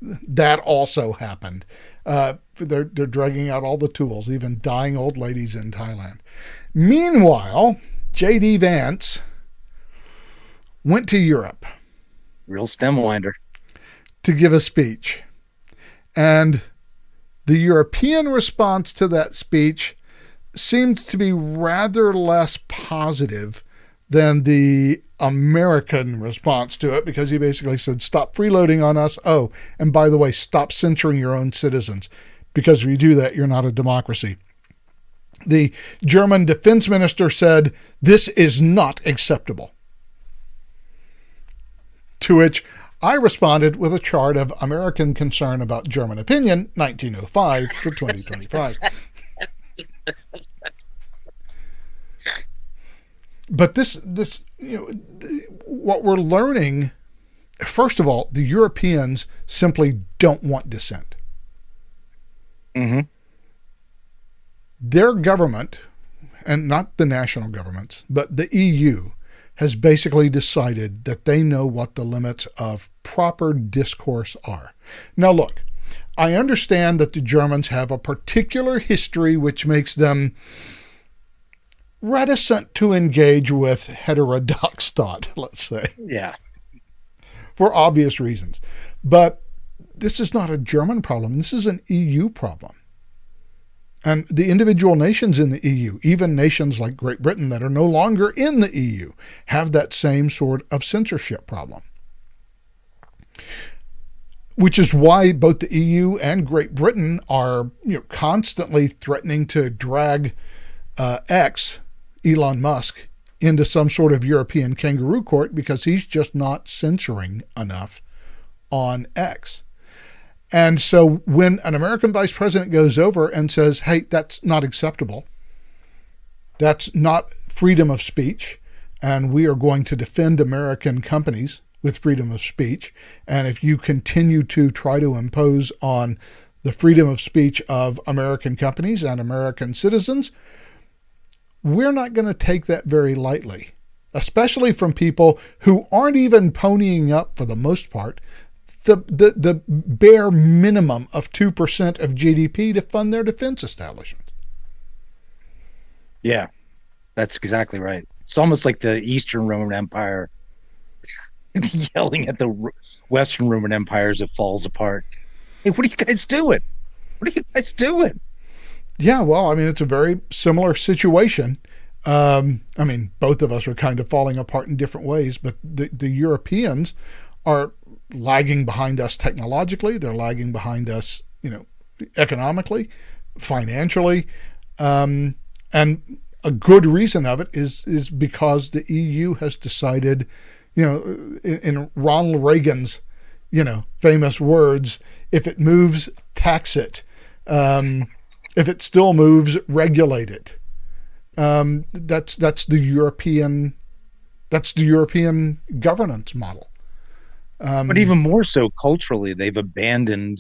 that also happened. They're dragging out all the tools, even dying old ladies in Thailand. Meanwhile, J.D. Vance went to Europe. Real stem winder. To give a speech. And the European response to that speech seemed to be rather less positive than the American response to it, because he basically said, stop freeloading on us. Oh, and by the way, stop censoring your own citizens, because if you do that, you're not a democracy. The German defense minister said, this is not acceptable. To which I responded with a chart of American concern about German opinion, 1905 to 2025. But this, what we're learning, first of all, the Europeans simply don't want dissent. Mm-hmm. Their government, and not the national governments, but the EU, has basically decided that they know what the limits of proper discourse are. Now, look, I understand that the Germans have a particular history which makes them reticent to engage with heterodox thought, let's say. Yeah. For obvious reasons. But this is not a German problem. This is an EU problem. And the individual nations in the EU, even nations like Great Britain that are no longer in the EU, have that same sort of censorship problem. Which is why both the EU and Great Britain are constantly threatening to drag Elon Musk, into some sort of European kangaroo court, because he's just not censoring enough on X. And so when an American vice president goes over and says, hey, that's not acceptable, that's not freedom of speech, and we are going to defend American companies with freedom of speech, and if you continue to try to impose on the freedom of speech of American companies and American citizens, we're not going to take that very lightly, especially from people who aren't even ponying up, for the most part, the bare minimum of 2% of GDP to fund their defense establishment. Yeah, that's exactly right. It's almost like the Eastern Roman Empire yelling at the Western Roman Empire as it falls apart. Hey, what are you guys doing? What are you guys doing? Yeah, well, I mean, it's a very similar situation. I mean, both of us are kind of falling apart in different ways, but the Europeans are lagging behind us technologically. They're lagging behind us, economically, financially. And a good reason of it is because the EU has decided, in Ronald Reagan's, famous words, if it moves, tax it. If it still moves, regulate it. That's the European governance model. But even more so culturally, they've abandoned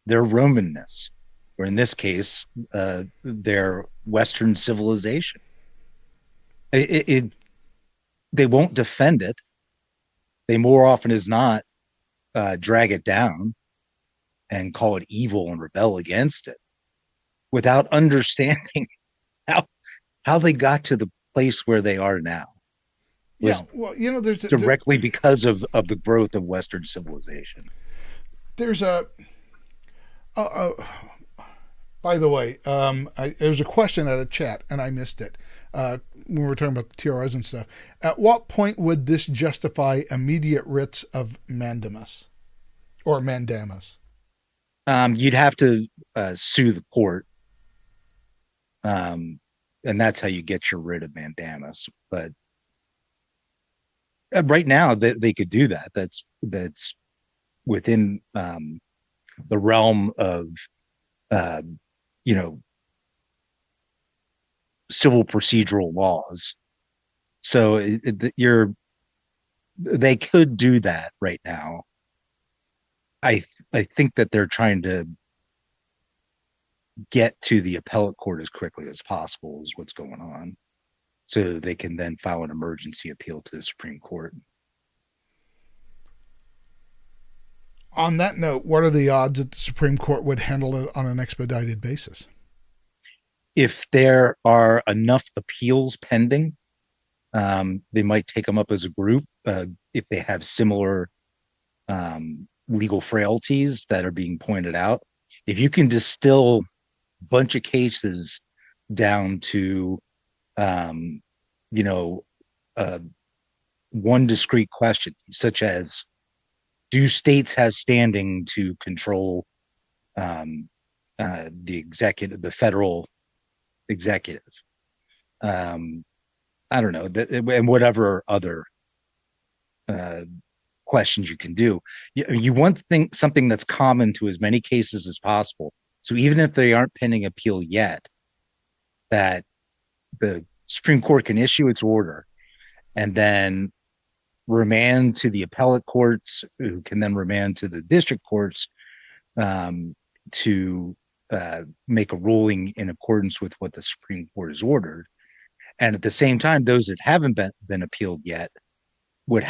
their Romanness, or in this case, their Western civilization. They won't defend it. They more often as not drag it down and call it evil and rebel against it, without understanding how they got to the place where they are now. Yeah, well, there's directly because of the growth of Western civilization. There's by the way, there was a question at a chat and I missed it when we were talking about the TROs and stuff. At what point would this justify immediate writs of mandamus or mandamus? You'd have to sue the court, and that's how you get your writ of mandamus. But right now, they could do that. That's within the realm of civil procedural laws. So they could do that right now. I think that they're trying to get to the appellate court as quickly as possible is what's going on, so they can then file an emergency appeal to the Supreme Court. On that note, what are the odds that the Supreme Court would handle it on an expedited basis? If there are enough appeals pending, they might take them up as a group. If they have similar legal frailties that are being pointed out, if you can distill a bunch of cases down to, you know, one discrete question, such as, do states have standing to control the federal executive? I don't know, and whatever other questions you can do. You want something that's common to as many cases as possible. So even if they aren't pending appeal yet, that the Supreme Court can issue its order and then remand to the appellate courts, who can then remand to the district courts to make a ruling in accordance with what the Supreme Court has ordered. And at the same time, those that haven't been appealed yet would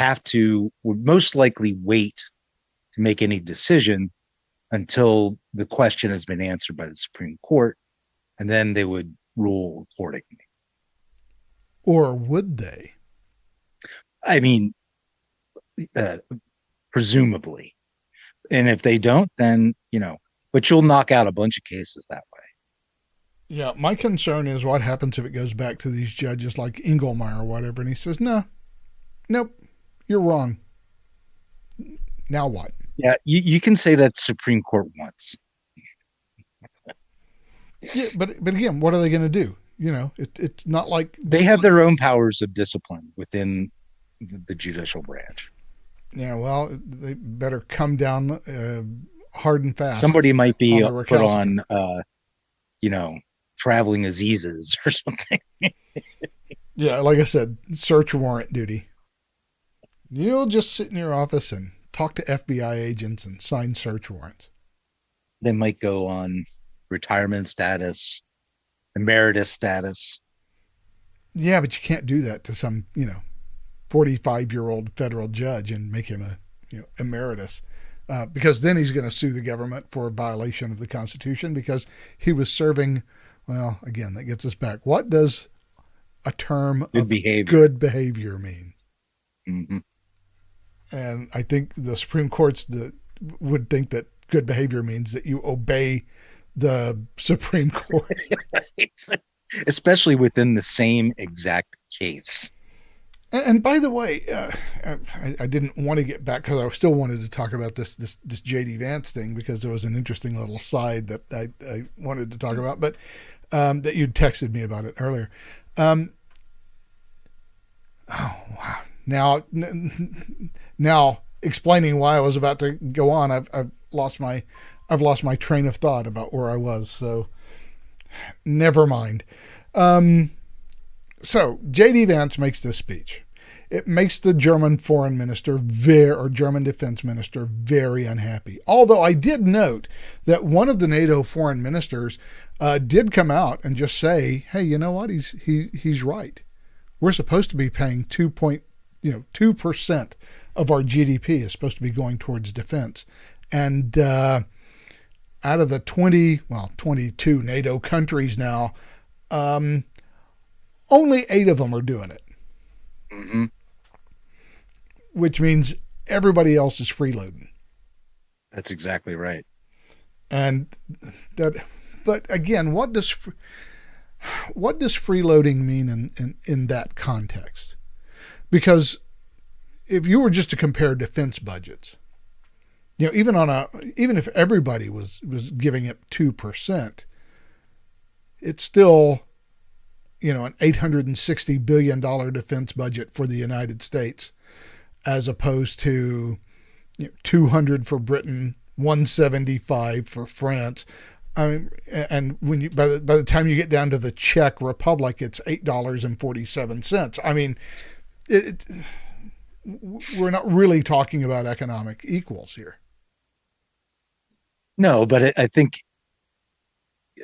most likely wait to make any decision until the question has been answered by the Supreme Court, and then they would rule accordingly. Or would they? I mean, presumably. And if they don't, then, but you'll knock out a bunch of cases that way. Yeah, my concern is what happens if it goes back to these judges like Engelmeyer or whatever, and he says, nope, you're wrong. Now what? Yeah, you can say that Supreme Court once. Yeah, but again, what are they going to do? It's not like they have their own powers of discipline within the judicial branch. Yeah, well, they better come down hard and fast. Somebody might be put on, traveling Azizes or something. Yeah, like I said, search warrant duty. You'll just sit in your office and talk to FBI agents and sign search warrants. They might go on retirement status, emeritus status. Yeah, but you can't do that to some, 45-year-old federal judge and make him a, emeritus. Because then he's going to sue the government for a violation of the Constitution because he was serving. Well, again, that gets us back. What does a term of good behavior mean? Mm-hmm. And I think the Supreme Courts would think that good behavior means that you obey the Supreme Court. Especially within the same exact case. And by the way, I didn't want to get back because I still wanted to talk about this J.D. Vance thing because there was an interesting little side that I wanted to talk about, but that you'd texted me about it earlier. Oh, wow. Now explaining why I was about to go on, I've lost my train of thought about where I was. So never mind. So J.D. Vance makes this speech. It makes the German foreign minister German defense minister very unhappy. Although I did note that one of the NATO foreign ministers did come out and just say, "Hey, you know what? He's right. We're supposed to be paying 2% of our GDP is supposed to be going towards defense." And out of the 22 NATO countries now, only 8 of them are doing it. Mm-hmm. Which means everybody else is freeloading. That's exactly right. And but again, what does freeloading mean in that context? Because if you were just to compare defense budgets, even if everybody was giving it 2%, it's still an $860 billion defense budget for the United States, as opposed to 200 for Britain, 175 for France. I mean, and when by the time you get down to the Czech Republic, it's $8.47. I mean, we're not really talking about economic equals here. No, but I think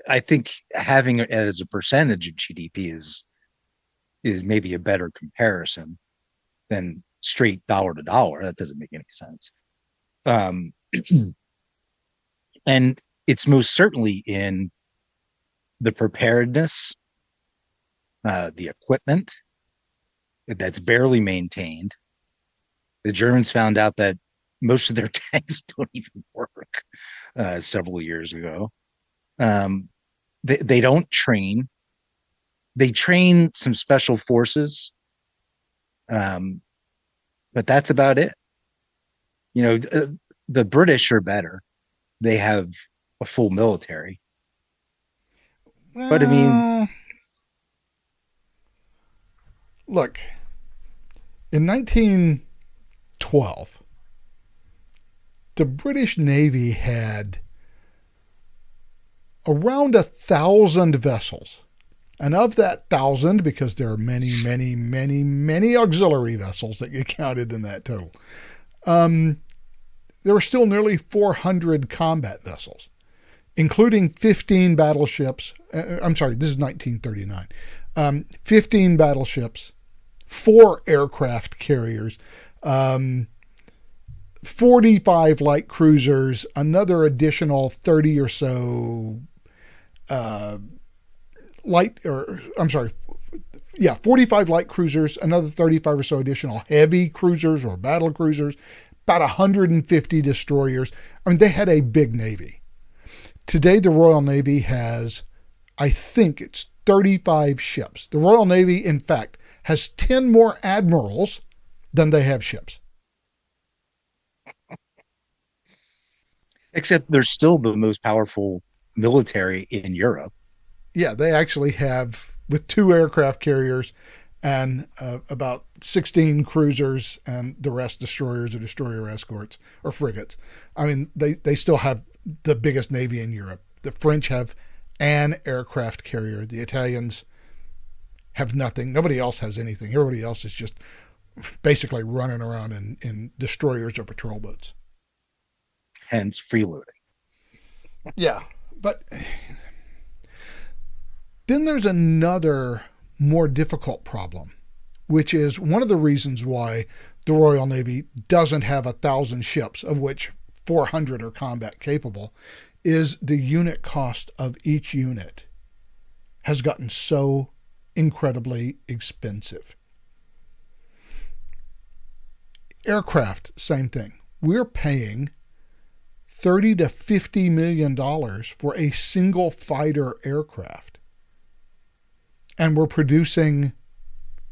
I think having it as a percentage of GDP is maybe a better comparison than straight dollar to dollar. That doesn't make any sense. Um, and it's most certainly in the preparedness, the equipment that's barely maintained. The Germans found out that most of their tanks don't even work several years ago. They don't train. They train some special forces, but that's about it. You know, the British are better. They have a full military. But I mean, Look, in 1912, the British Navy had around 1,000 vessels. And of that 1,000, because there are many auxiliary vessels that get counted in that total, there were still nearly 400 combat vessels, including 15 battleships. I'm sorry, this is 1939. 15 battleships, 4 aircraft carriers, 45 light cruisers, another additional 30 or so 45 light cruisers, another 35 or so additional heavy cruisers or battle cruisers, about 150 destroyers. I mean, they had a big Navy. Today, the Royal Navy has, I think it's 35 ships. The Royal Navy, in fact, has 10 more admirals than they have ships. except they're still the most powerful military in Europe. Yeah, they actually have, with 2 aircraft carriers and about 16 cruisers and the rest destroyers or destroyer escorts or frigates. I mean, they still have the biggest Navy in Europe. The French have an aircraft carrier. The Italians have nothing. Nobody else has anything. Everybody else is just basically running around in destroyers or patrol boats. Hence freeloading. Yeah, but then there's another more difficult problem, which is one of the reasons why the Royal Navy doesn't have 1,000 ships, of which 400 are combat capable, is the unit cost of each unit has gotten so incredibly expensive. Aircraft, same thing. We're paying $30 to $50 million for a single fighter aircraft. And we're producing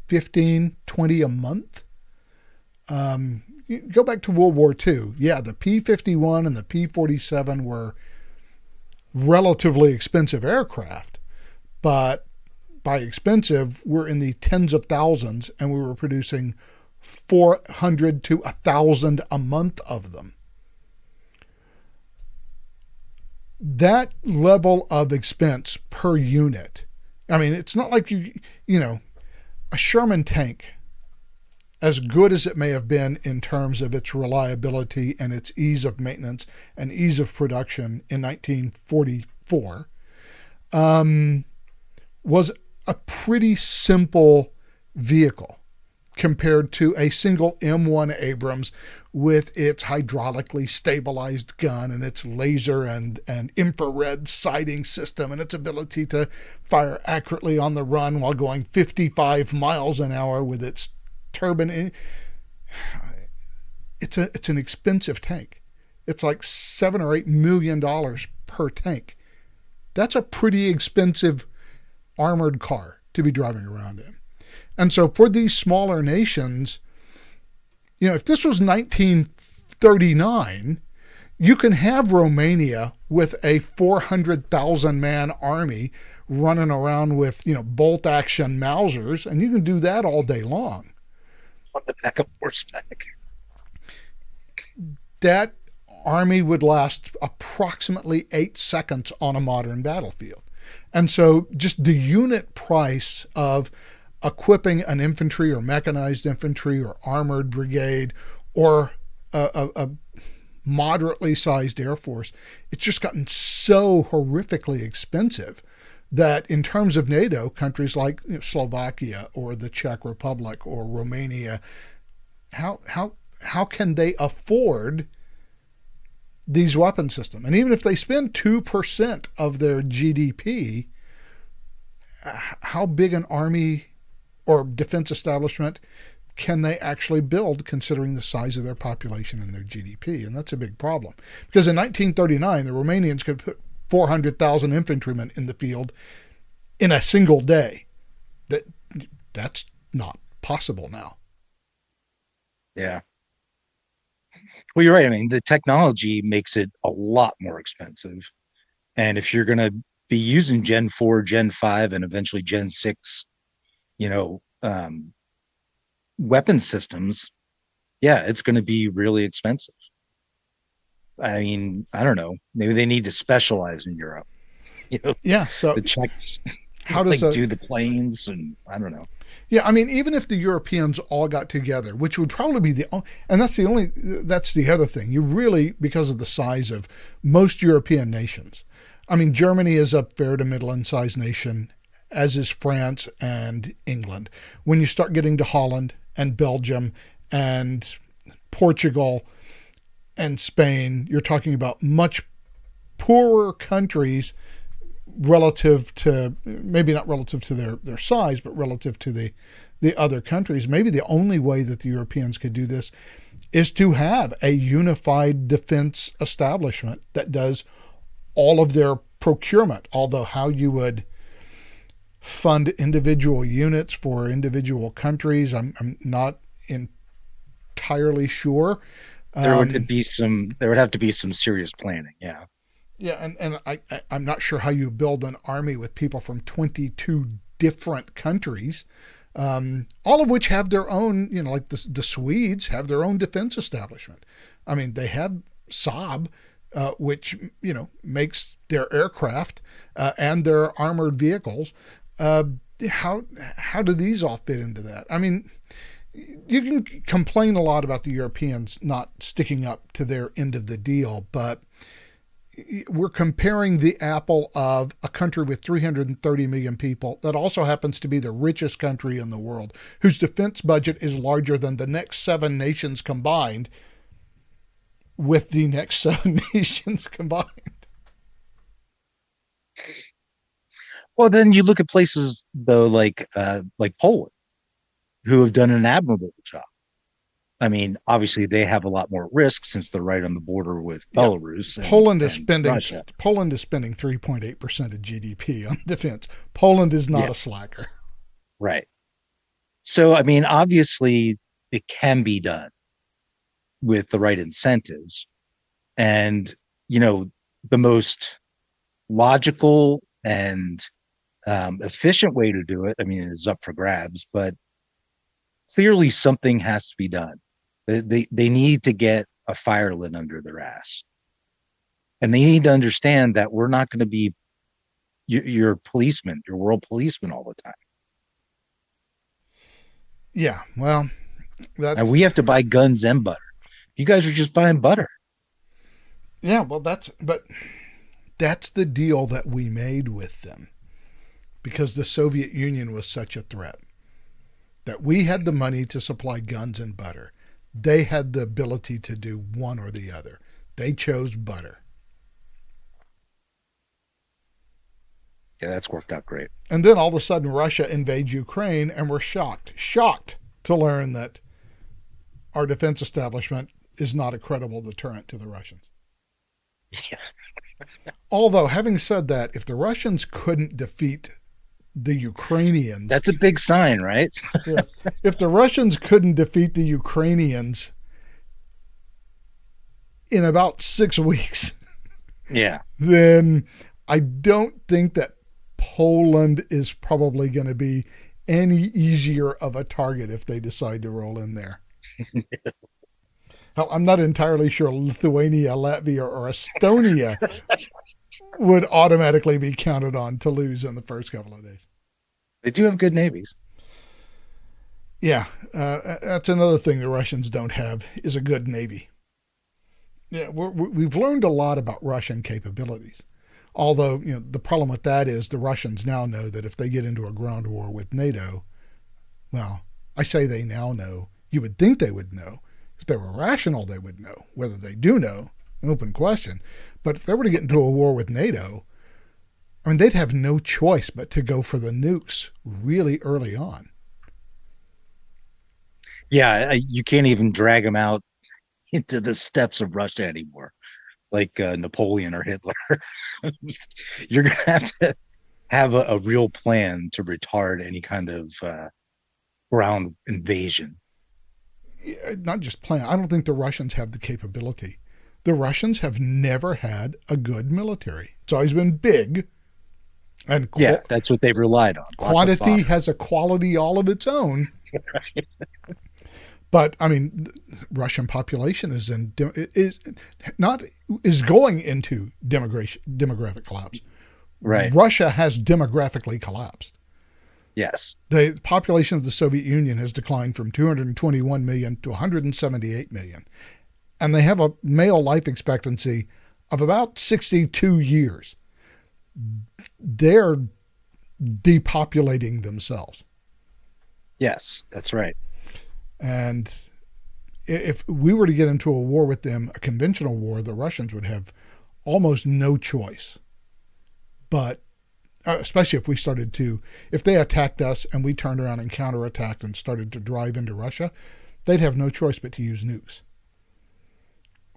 15, 20 a month. Go back to World War II. Yeah, the P-51 and the P-47 were relatively expensive aircraft, but by expensive, we're in the tens of thousands, and we were producing 400 to 1,000 a month of them. That level of expense per unit, I mean, it's not like you know, a Sherman tank, as good as it may have been in terms of its reliability and its ease of maintenance and ease of production in 1944, was a pretty simple vehicle compared to a single M1 Abrams with its hydraulically stabilized gun and its laser and infrared sighting system and its ability to fire accurately on the run while going 55 miles an hour with its turbine. It's an expensive tank. It's like $7 or $8 million per tank. That's a pretty expensive armored car to be driving around in. And so for these smaller nations, you know, if this was 1939, you can have Romania with a 400,000 man army running around with, you know, bolt action Mausers, and you can do that all day long. On the back of horseback. That army would last approximately 8 seconds on a modern battlefield. And so just the unit price of equipping an infantry or mechanized infantry or armored brigade or a moderately sized air force, it's just gotten so horrifically expensive that in terms of NATO, countries like Slovakia or the Czech Republic or Romania, how can they afford these weapon systems? And even if they spend 2% of their GDP, how big an army or defense establishment can they actually build considering the size of their population and their GDP? And that's a big problem. Because in 1939, the Romanians could put 400,000 infantrymen in the field in a single day. That's not possible now. Yeah. Well, you're right. I mean, the technology makes it a lot more expensive. And if you're going to be using Gen 4, Gen 5, and eventually Gen 6, you know, weapon systems, yeah, it's going to be really expensive. I mean, I don't know. Maybe they need to specialize in Europe. You know, Yeah. So the Czechs how does like a do the planes, and I don't know. yeah, I mean, even if the Europeans all got together, which would probably be and that's the other thing. You really, because of the size of most European nations, I mean, Germany is a fair to middle sized nation, as is France and England. When you start getting to Holland and Belgium and Portugal and Spain, you're talking about much poorer countries relative to, maybe not relative to their size, but relative to the other countries. Maybe the only way that the Europeans could do this is to have a unified defense establishment that does all of their procurement. Although how you would fund individual units for individual countries, I'm not entirely sure. There would have to be some serious planning. Yeah. Yeah, and I'm not sure how you build an army with people from 22 different countries, all of which have their own, like the Swedes have their own defense establishment. I mean, they have Saab, which, makes their aircraft and their armored vehicles. How do these all fit into that? I mean, you can complain a lot about the Europeans not sticking up to their end of the deal, but we're comparing the apple of a country with 330 million people that also happens to be the richest country in the world, whose defense budget is larger than the next 7 nations combined, with the next 7 nations combined. Well, then you look at places though, like Poland, who have done an admirable job. I mean, obviously they have a lot more risk since they're right on the border with Belarus. Poland is spending Russia. 3.8% of GDP on defense. Poland is not a slacker. Right. So, I mean, obviously it can be done with the right incentives. And, the most logical and efficient way to do it, I mean, is up for grabs, but clearly something has to be done. They need to get a fire lit under their ass. And they need to understand that we're not going to be your policeman, your world policeman all the time. Yeah, well, and we have to buy guns and butter. You guys are just buying butter. Yeah, well, that's the deal that we made with them, because the Soviet Union was such a threat that we had the money to supply guns and butter. They had the ability to do one or the other. They chose butter. Yeah, that's worked out great. And then all of a sudden Russia invades Ukraine, and we're shocked to learn that our defense establishment is not a credible deterrent to the Russians. Yeah. Although, having said that, if the Russians couldn't defeat the Ukrainians... That's a big sign, right? Yeah. If the Russians couldn't defeat the Ukrainians in about 6 weeks, yeah, then I don't think that Poland is probably going to be any easier of a target if they decide to roll in there. Hell, I'm not entirely sure Lithuania, Latvia, or Estonia would automatically be counted on to lose in the first couple of days. They do have good navies. Yeah, that's another thing the Russians don't have, is a good navy. Yeah, we've learned a lot about Russian capabilities. Although, the problem with that is the Russians now know that if they get into a ground war with NATO, well, I say they now know. You would think they would know. If they were rational, they would know. Whether they do know, an open question. But if they were to get into a war with NATO, I mean, they'd have no choice but to go for the nukes really early on. Yeah, you can't even drag them out into the steppes of Russia anymore, like Napoleon or Hitler. You're gonna have a real plan to retard any kind of ground invasion. Not just plan. I don't think the Russians have the capability. The Russians have never had a good military. It's always been big, and Yeah, that's what they've relied on. Quantity has a quality all of its own. But I mean, Russian population is going into demographic collapse. Right. Russia has demographically collapsed. Yes. The population of the Soviet Union has declined from 221 million to 178 million. And they have a male life expectancy of about 62 years. They're depopulating themselves. Yes, that's right. And if we were to get into a war with them, a conventional war, the Russians would have almost no choice. But especially if they attacked us and we turned around and counterattacked and started to drive into Russia, they'd have no choice but to use nukes.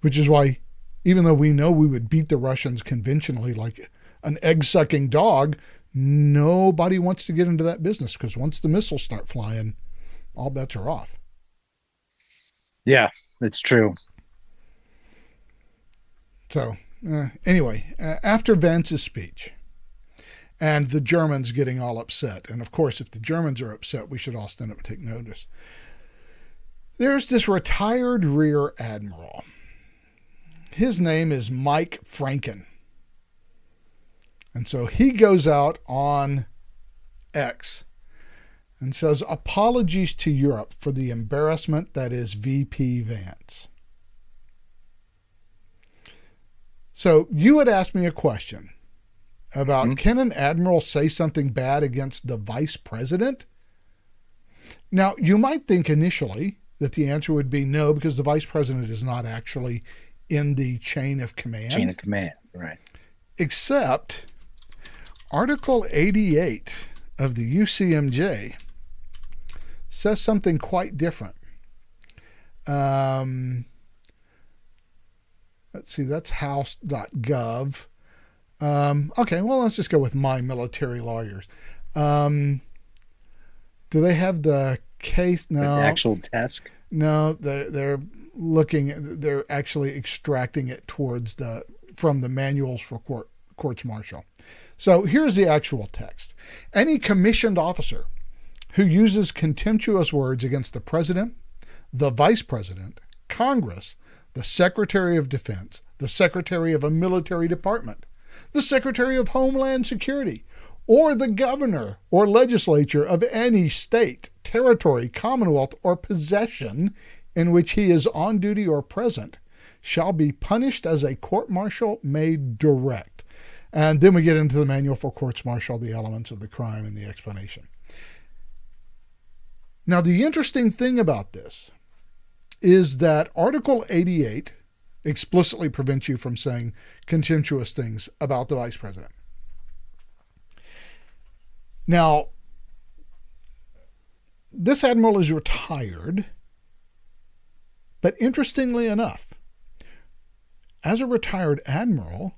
Which is why, even though we know we would beat the Russians conventionally like an egg-sucking dog, nobody wants to get into that business because once the missiles start flying, all bets are off. Yeah, it's true. So, anyway, after Vance's speech and the Germans getting all upset, and of course, if the Germans are upset, we should all stand up and take notice. There's this retired rear admiral. His name is Mike Franken. And so he goes out on X and says, apologies to Europe for the embarrassment that is VP Vance. So you had asked me a question about can an admiral say something bad against the vice president? Now, you might think initially that the answer would be no, because the vice president is not actually in the chain of command. Chain of command, right. Except Article 88 of the UCMJ says something quite different. Let's see, that's house.gov. Okay, well, let's just go with my military lawyers. Do they have the case? No. The actual desk? No, they're actually extracting it from the manuals for courts martial. So here's the actual text. Any commissioned officer who uses contemptuous words against the president, the vice president, Congress, the Secretary of Defense, the Secretary of a military department, the Secretary of Homeland Security, or the governor or legislature of any state, territory, commonwealth, or possession in which he is on duty or present, shall be punished as a court-martial may direct. And then we get into the manual for courts-martial, the elements of the crime, and the explanation. Now, the interesting thing about this is that Article 88 explicitly prevents you from saying contemptuous things about the vice president. Now, this admiral is retired, but interestingly enough, as a retired admiral,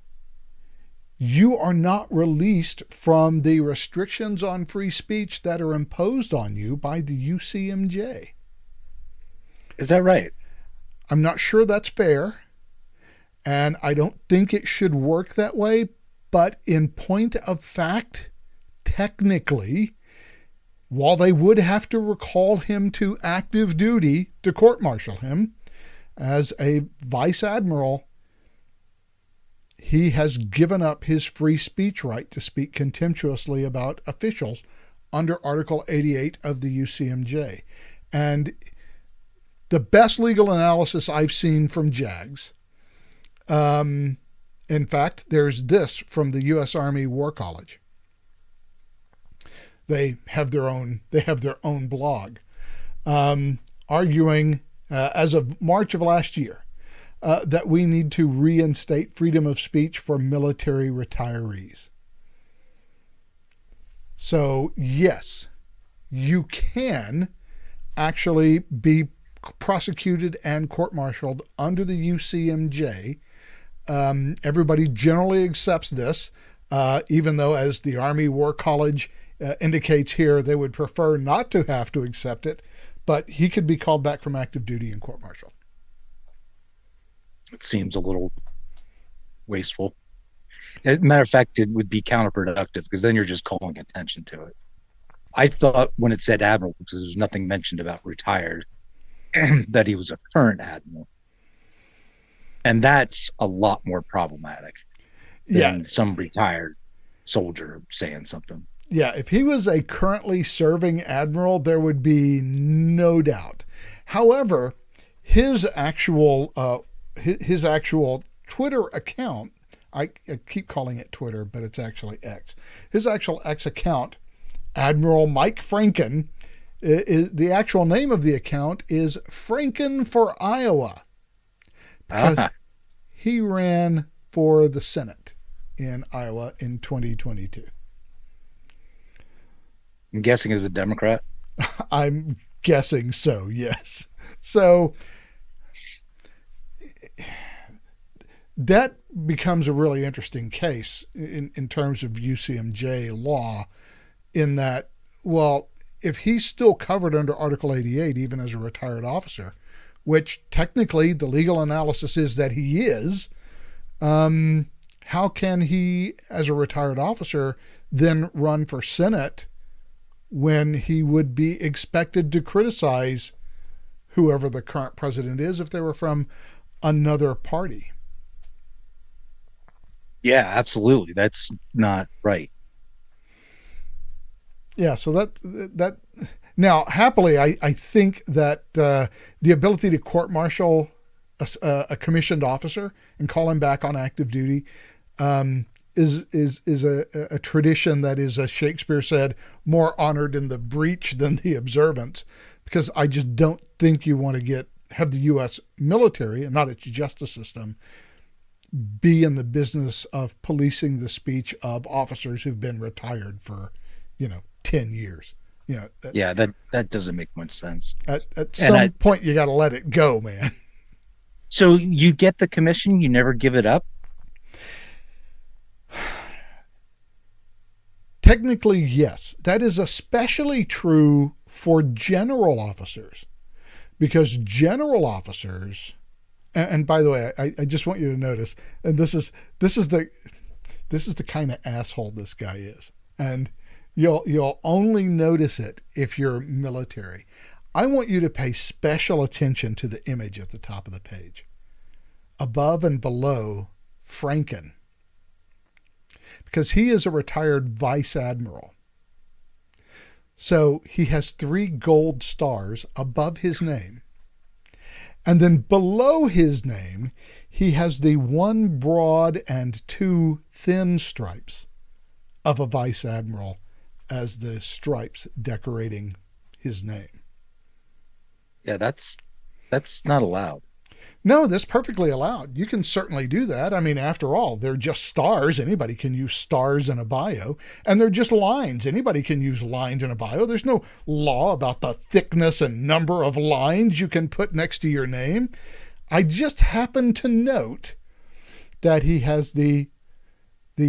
you are not released from the restrictions on free speech that are imposed on you by the UCMJ. Is that right? I'm not sure that's fair, and I don't think it should work that way, but in point of fact, technically, while they would have to recall him to active duty to court-martial him as a vice admiral, he has given up his free speech right to speak contemptuously about officials under Article 88 of the UCMJ. And the best legal analysis I've seen from JAGS In fact, there's this from the U.S. Army War College. They have their own blog, arguing as of March of last year that we need to reinstate freedom of speech for military retirees. So yes, you can actually be prosecuted and court-martialed under the UCMJ. Everybody generally accepts this, even though, as the Army War College indicates here, they would prefer not to have to accept it, but he could be called back from active duty and court-martialed. It seems a little wasteful. As a matter of fact, it would be counterproductive because then you're just calling attention to it. I thought when it said admiral, because there's nothing mentioned about retired, that he was a current admiral. And that's a lot more problematic than some retired soldier saying something. Yeah, if he was a currently serving admiral, there would be no doubt. However, his actual Twitter account, I keep calling it Twitter, but it's actually X. His actual X account, Admiral Mike Franken, is the actual name of the account is Franken for Iowa, because he ran for the Senate in Iowa in 2022. I'm guessing as a Democrat. I'm guessing so, yes. So that becomes a really interesting case in terms of UCMJ law, in that, well, if he's still covered under Article 88, even as a retired officer, which technically the legal analysis is that he is, how can he, as a retired officer, then run for Senate when he would be expected to criticize whoever the current president is if they were from another party? Yeah, absolutely. That's not right. Yeah, so that now, happily, I think that the ability to court-martial a commissioned officer and call him back on active duty is a tradition that is, as Shakespeare said, more honored in the breach than the observance, because I just don't think you want to have the U.S. military, and not its justice system, be in the business of policing the speech of officers who've been retired for, 10 years. Yeah, that doesn't make much sense. At some point, you got to let it go, man. So you get the commission, you never give it up? Technically, yes. That is especially true for general officers, because general officers, and by the way, I just want you to notice, and this is the kind of asshole this guy is, and you'll only notice it if you're military. I want you to pay special attention to the image at the top of the page, above and below Franken, because he is a retired vice admiral. So he has 3 gold stars above his name. And then below his name, he has the 1 broad and 2 thin stripes of a vice admiral as the stripes decorating his name. Yeah, that's not allowed. No, that's perfectly allowed. You can certainly do that. I mean, after all, they're just stars. Anybody can use stars in a bio. And they're just lines. Anybody can use lines in a bio. There's no law about the thickness and number of lines you can put next to your name. I just happen to note that he has the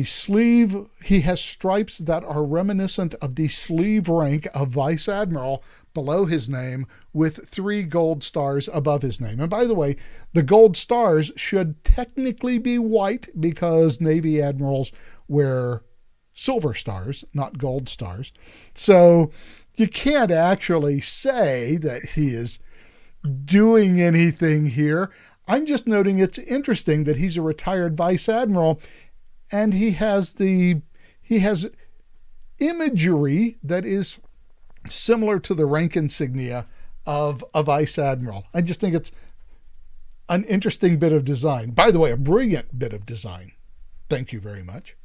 sleeve, he has stripes that are reminiscent of the sleeve rank of Vice Admiral below his name, with 3 gold stars above his name. And by the way, the gold stars should technically be white, because Navy admirals wear silver stars, not gold stars. So you can't actually say that he is doing anything here. I'm just noting it's interesting that he's a retired vice admiral, and he has imagery that is similar to the rank insignia of a vice admiral. I just think an interesting bit of design. By the way, a brilliant bit of design. Thank you very much.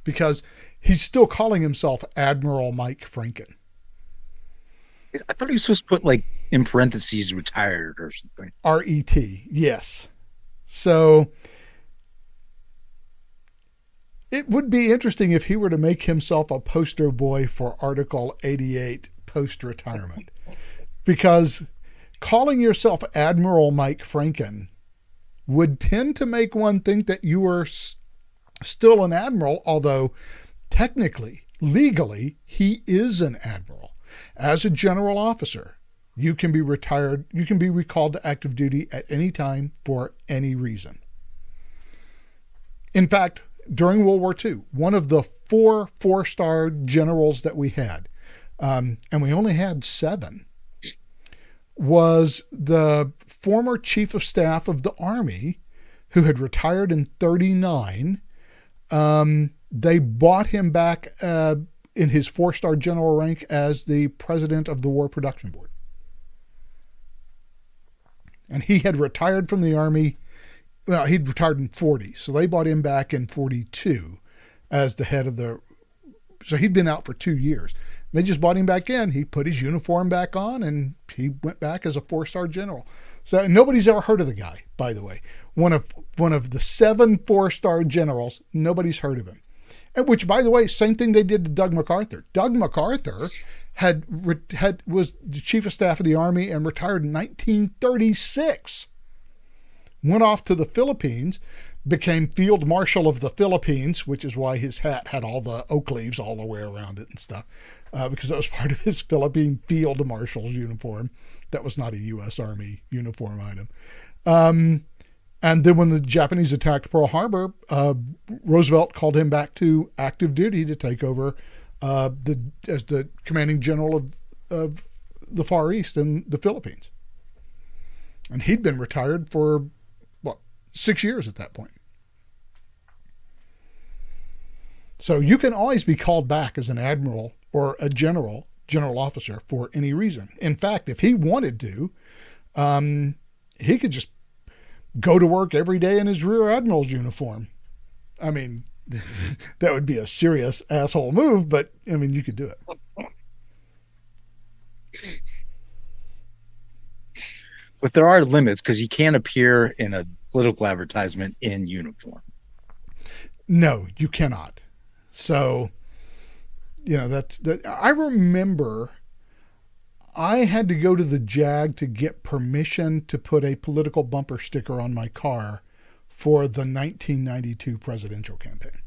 Because he's still calling himself Admiral Mike Franken. I thought he was supposed to put like in parentheses retired or something. R-E-T, yes. So it would be interesting if he were to make himself a poster boy for Article 88 post-retirement. Because calling yourself Admiral Mike Franken would tend to make one think that you were still an admiral, although technically, legally, he is an admiral. As a general officer, you can be retired, you can be recalled to active duty at any time for any reason. In fact, during World War II, one of the four-star generals that we had, and we only had 7, was the former chief of staff of the Army who had retired in 1939. They bought him back in his 4-star general rank as the president of the War Production Board. And he had retired from the Army. Well, he'd retired in 1940, so they bought him back in 1942 as the head of the... So he'd been out for 2 years. They just bought him back in. He put his uniform back on, and he went back as a 4-star general. So nobody's ever heard of the guy, by the way. One of the 7 4-star generals, nobody's heard of him. And which, by the way, same thing they did to Doug MacArthur. Doug MacArthur was the chief of staff of the Army and retired in 1936. Went off to the Philippines, became Field Marshal of the Philippines, which is why his hat had all the oak leaves all the way around it and stuff, because that was part of his Philippine Field Marshal's uniform. That was not a U.S. Army uniform item. And then when the Japanese attacked Pearl Harbor, Roosevelt called him back to active duty to take over as the commanding general of the Far East and the Philippines. And he'd been retired for, 6 years at that point. So you can always be called back as an admiral or a general officer for any reason. In fact, if he wanted to, he could just go to work every day in his rear admiral's uniform. I mean, that would be a serious asshole move, but I mean, you could do it. But there are limits because you can't appear in a political advertisement in uniform. No, you cannot. So, I remember I had to go to the JAG to get permission to put a political bumper sticker on my car for the 1992 presidential campaign.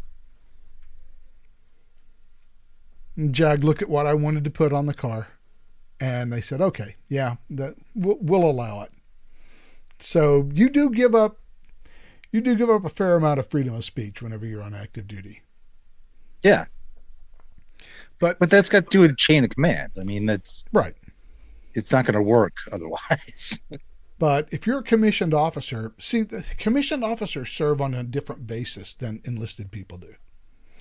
And JAG looked at what I wanted to put on the car, and they said, okay, yeah, we'll allow it. So you do give up a fair amount of freedom of speech whenever you're on active duty. Yeah. But that's got to do with chain of command. I mean, that's right. It's not going to work otherwise. But if you're a commissioned officer, see, the commissioned officers serve on a different basis than enlisted people do.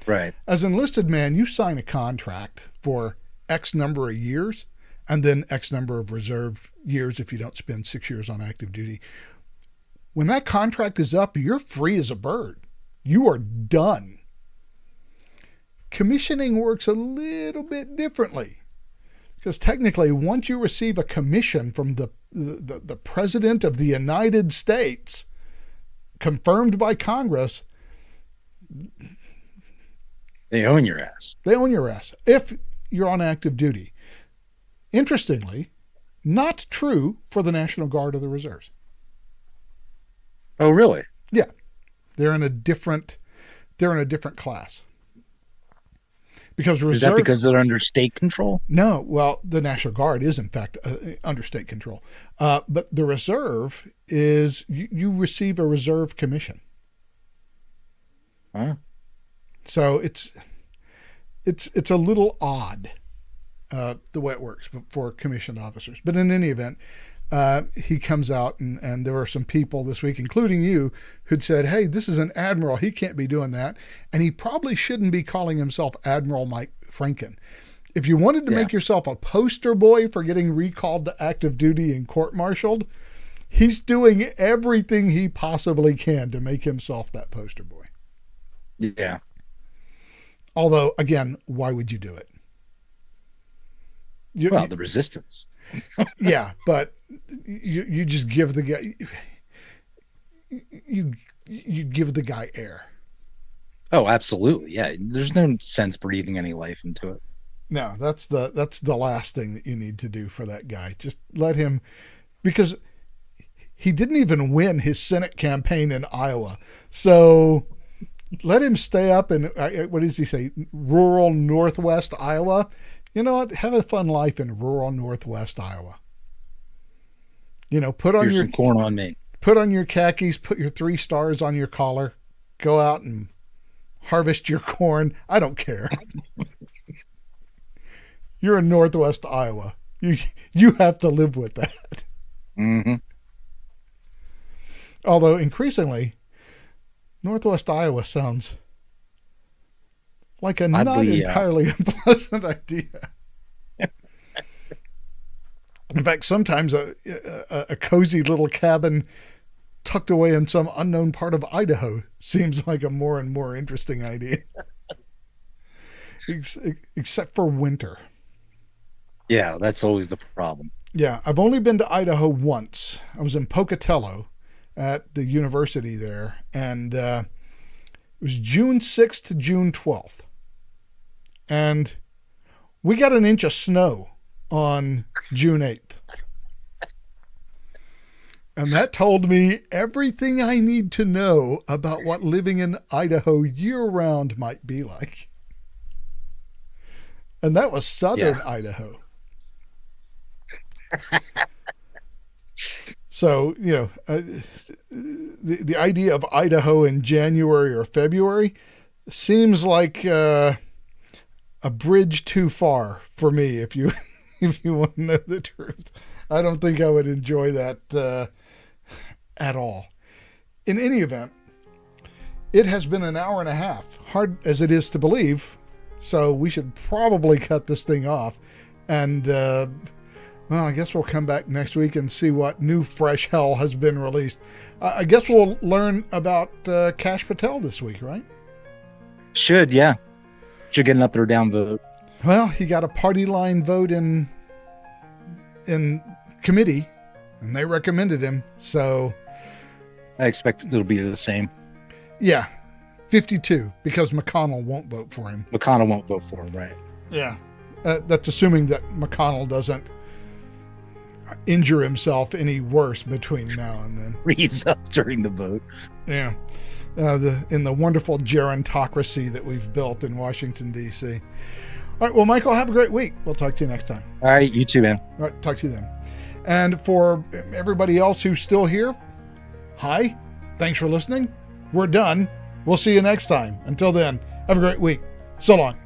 Right. As an enlisted man, you sign a contract for X number of years and then X number of reserve years if you don't spend 6 years on active duty. When that contract is up, you're free as a bird. You are done. Commissioning works a little bit differently because technically once you receive a commission from the President of the United States, confirmed by Congress, they own your ass. They own your ass if you're on active duty. Interestingly, not true for the National Guard or the Reserves. Oh, really? Yeah. They're in a different class. Because reserve, is that because they're under state control? No. Well, the National Guard is, in fact, under state control. But the reserve is, you receive a reserve commission. Huh? So it's a little odd the way it works for commissioned officers. But in any event, he comes out and there were some people this week, including you, who'd said, hey, this is an admiral. He can't be doing that. And he probably shouldn't be calling himself Admiral Mike Franken. If you wanted to make yourself a poster boy for getting recalled to active duty and court-martialed, He's doing everything he possibly can to make himself that poster boy. Yeah. Although, again, why would you do it? The resistance. Yeah, but you just give the guy you give the guy air. Oh, absolutely. Yeah. There's no sense breathing any life into it. No, that's the last thing that you need to do for that guy. Just let him, because he didn't even win his Senate campaign in Iowa. So let him stay up in, what does he say, rural Northwest Iowa. You know what? Have a fun life in rural Northwest Iowa. Put on your corn on me. Put on your khakis, put your 3 stars on your collar, go out and harvest your corn. I don't care. You're in Northwest Iowa. You have to live with that. Mm-hmm. Although increasingly, Northwest Iowa sounds like a not entirely unpleasant idea. In fact, sometimes a cozy little cabin tucked away in some unknown part of Idaho seems like a more and more interesting idea. Except for winter. Yeah, that's always the problem. Yeah, I've only been to Idaho once. I was in Pocatello at the university there, and it was June 6th to June 12th. And we got an inch of snow on June 8th. And that told me everything I need to know about what living in Idaho year-round might be like. And that was southern Idaho. So, the idea of Idaho in January or February seems like a bridge too far for me, if you want to know the truth. I don't think I would enjoy that at all. In any event, it has been an hour and a half, hard as it is to believe, so we should probably cut this thing off. And, I guess we'll come back next week and see what new fresh hell has been released. I guess we'll learn about Kash Patel this week, right? Should get an up or down vote. Well, he got a party line vote in committee, and they recommended him. So I expect it'll be the same. Yeah, 52, because McConnell won't vote for him. McConnell won't vote for him, right? Yeah, that's assuming that McConnell doesn't injure himself any worse between now and then. Freeze up during the vote. Yeah, in the wonderful gerontocracy that we've built in Washington, D.C. All right, well, Michael, have a great week. We'll talk to you next time. All right, you too, man. All right, talk to you then. And for everybody else who's still here, hi, thanks for listening. We're done. We'll see you next time. Until then, have a great week. So long.